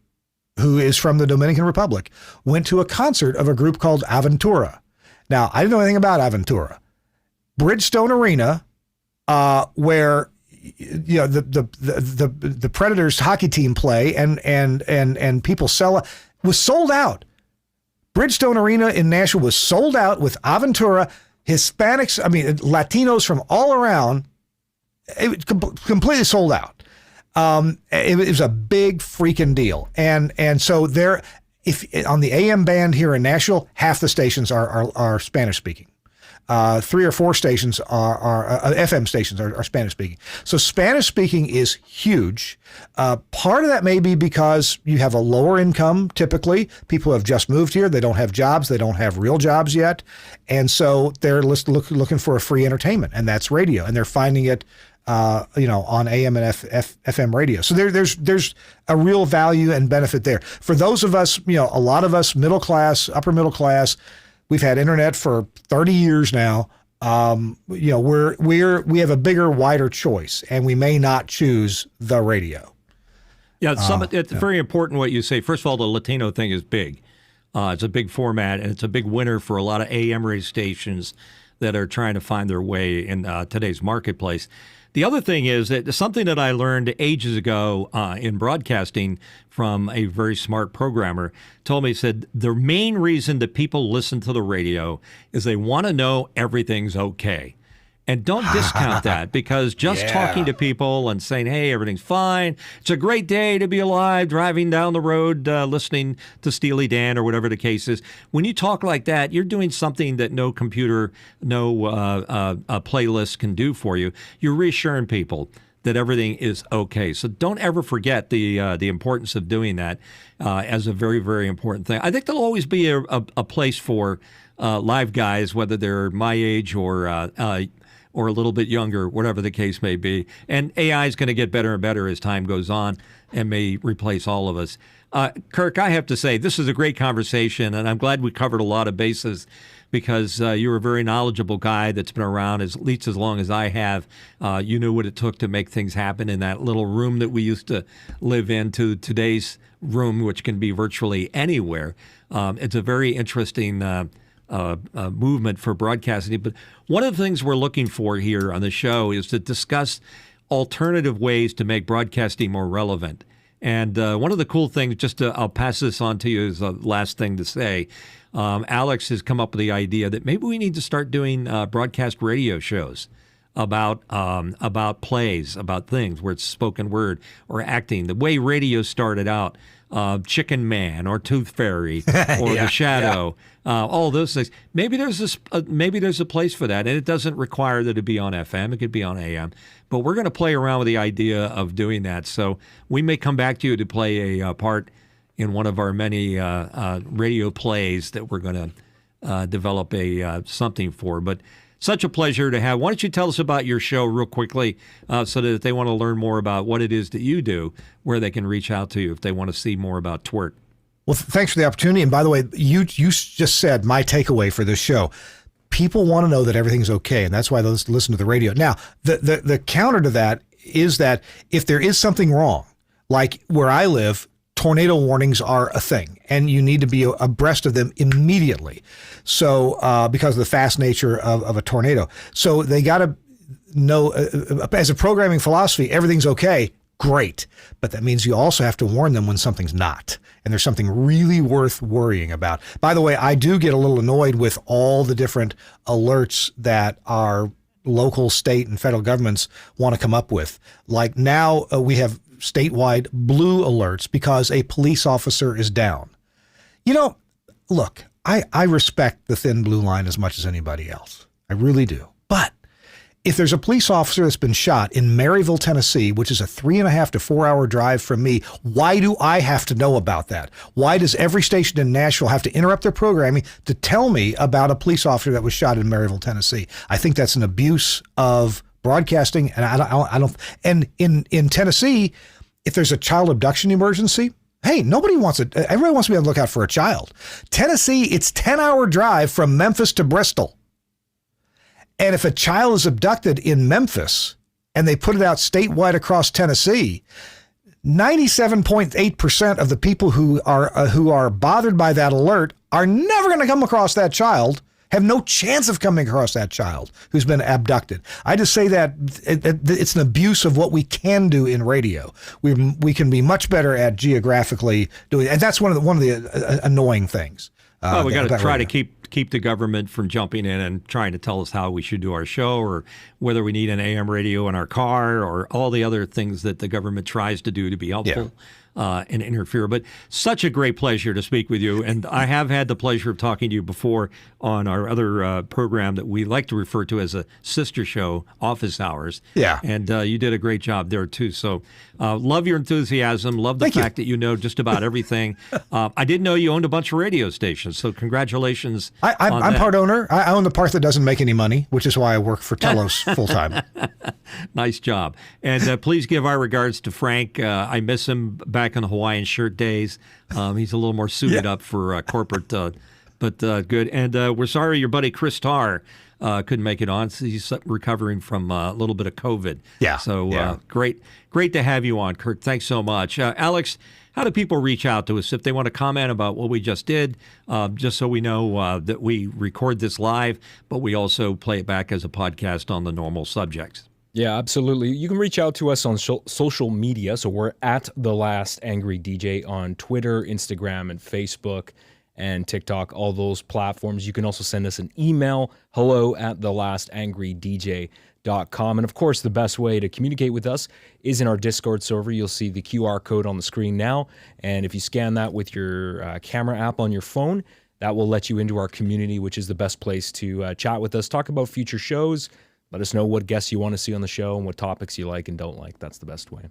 who is from the Dominican Republic, went to a concert of a group called Aventura. Now, I didn't know anything about Aventura. Bridgestone Arena, where the Predators hockey team play and people was sold out. Bridgestone Arena in Nashville was sold out with Aventura, Hispanics, Latinos from all around. It was completely sold out. It was a big freaking deal. And so if on the AM band here in Nashville, half the stations are Spanish speaking. 3 or 4 stations are FM stations are Spanish speaking. So Spanish speaking is huge. Part of that may be because you have a lower income. Typically, people have just moved here. They don't have jobs. They don't have real jobs yet, and so they're looking for a free entertainment, and that's radio, and they're finding it. On AM and FM radio. So there's a real value and benefit there. For those of us, a lot of us middle class, upper middle class, we've had internet for 30 years now. We have a bigger, wider choice, and we may not choose the radio. Yeah, it's very important what you say. First of all, the Latino thing is big. It's a big format, and it's a big winner for a lot of AM radio stations that are trying to find their way in today's marketplace. The other thing is that something that I learned ages ago in broadcasting from a very smart programmer told me, he said, the main reason that people listen to the radio is they want to know everything's okay. And don't discount that, because just talking to people and saying, hey, everything's fine, it's a great day to be alive, driving down the road, listening to Steely Dan or whatever the case is. When you talk like that, you're doing something that no computer, no playlist can do for you. You're reassuring people that everything is okay. So don't ever forget the importance of doing that as a very, very important thing. I think there'll always be a place for live guys, whether they're my age or a little bit younger, whatever the case may be. And AI is going to get better and better as time goes on and may replace all of us. Kirk, I have to say, this is a great conversation, and I'm glad we covered a lot of bases, because you're a very knowledgeable guy that's been around at least as long as I have. You knew what it took to make things happen in that little room that we used to live in to today's room, which can be virtually anywhere. It's a very interesting movement for broadcasting. But one of the things we're looking for here on the show is to discuss alternative ways to make broadcasting more relevant. And one of the cool things, I'll pass this on to you as the last thing to say, Alex has come up with the idea that maybe we need to start doing broadcast radio shows about plays, about things where it's spoken word or acting. The way radio started out, Chicken Man or Tooth Fairy or The Shadow, all those things. Maybe there's a place for that, and it doesn't require that it be on FM. It could be on AM. But we're going to play around with the idea of doing that. So we may come back to you to play a part in one of our many radio plays that we're going to develop something for. But such a pleasure to have. Why don't you tell us about your show real quickly so that if they want to learn more about what it is that you do, where they can reach out to you if they want to see more about TWIRT. Well, thanks for the opportunity. And by the way, you just said my takeaway for this show. People want to know that everything's okay, and that's why they listen to the radio. Now, the counter to that is that if there is something wrong, like where I live, tornado warnings are a thing, and you need to be abreast of them immediately. So because of the fast nature of a tornado. So they got to know, as a programming philosophy, everything's okay. Great. But that means you also have to warn them when something's not, and there's something really worth worrying about. By the way, I do get a little annoyed with all the different alerts that our local, state, and federal governments want to come up with. Like now we have statewide blue alerts because a police officer is down. Look, I respect the thin blue line as much as anybody else. I really do. But if there's a police officer that's been shot in Maryville, Tennessee, which is a 3.5 to 4 hour drive from me, why do I have to know about that? Why does every station in Nashville have to interrupt their programming to tell me about a police officer that was shot in Maryville, Tennessee? I think that's an abuse of broadcasting, and I don't. And in Tennessee, if there's a child abduction emergency, hey, nobody wants it. Everybody wants to be on the lookout for a child. Tennessee, it's 10-hour drive from Memphis to Bristol. And if a child is abducted in Memphis and they put it out statewide across Tennessee, 97.8% of the people who are bothered by that alert are never going to come across that child, have no chance of coming across that child who's been abducted. I just say that it's an abuse of what we can do in radio. We can be much better at geographically doing, and that's one of the annoying things. Well, we got to try to keep the government from jumping in and trying to tell us how we should do our show, or whether we need an AM radio in our car, or all the other things that the government tries to do to be helpful. and interfere. But such a great pleasure to speak with you. And I have had the pleasure of talking to you before on our other program that we like to refer to as a sister show, Office Hours. Yeah. And you did a great job there, too. So love your enthusiasm. Love the fact that you know just about everything. I didn't know you owned a bunch of radio stations. So congratulations. I'm part owner. I own the part that doesn't make any money, which is why I work for Telos full time. Nice job. And please give our regards to Frank. I miss him back in the Hawaiian shirt days. He's a little more suited up for corporate, but good. And we're sorry your buddy Chris Tarr couldn't make it on. He's recovering from a little bit of COVID. Yeah. So great to have you on, Kirk. Thanks so much. Alex, how do people reach out to us if they want to comment about what we just did, just so we know that we record this live, but we also play it back as a podcast on the normal subjects? Yeah, absolutely. You can reach out to us on social media. So we're at The Last Angry DJ on Twitter, Instagram, and Facebook, and TikTok, all those platforms. You can also send us an email, hello@thelastangrydj.com. And of course, the best way to communicate with us is in our Discord server. You'll see the QR code on the screen now. And if you scan that with your camera app on your phone, that will let you into our community, which is the best place to chat with us, talk about future shows, let us know what guests you want to see on the show and what topics you like and don't like. That's the best way.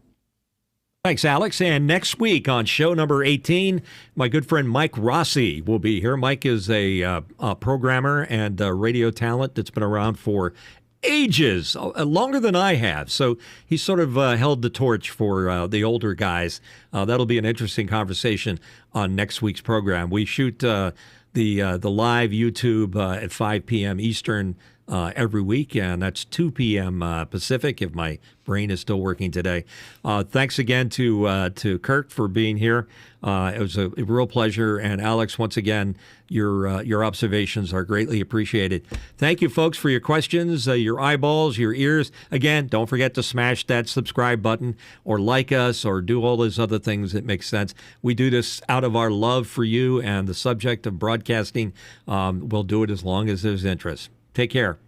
Thanks, Alex. And next week on show number 18, my good friend Mike Rossi will be here. Mike is a programmer and radio talent that's been around for ages, longer than I have. So he sort of held the torch for the older guys. That'll be an interesting conversation on next week's program. We shoot the live YouTube at 5 p.m. Eastern every week, and that's 2 p.m. Pacific, if my brain is still working today. Thanks again to Kirk for being here. It was a real pleasure. And Alex, once again, your observations are greatly appreciated. Thank you, folks, for your questions, your eyeballs, your ears. Again, don't forget to smash that subscribe button or like us or do all those other things that make sense. We do this out of our love for you and the subject of broadcasting. We'll do it as long as there's interest. Take care.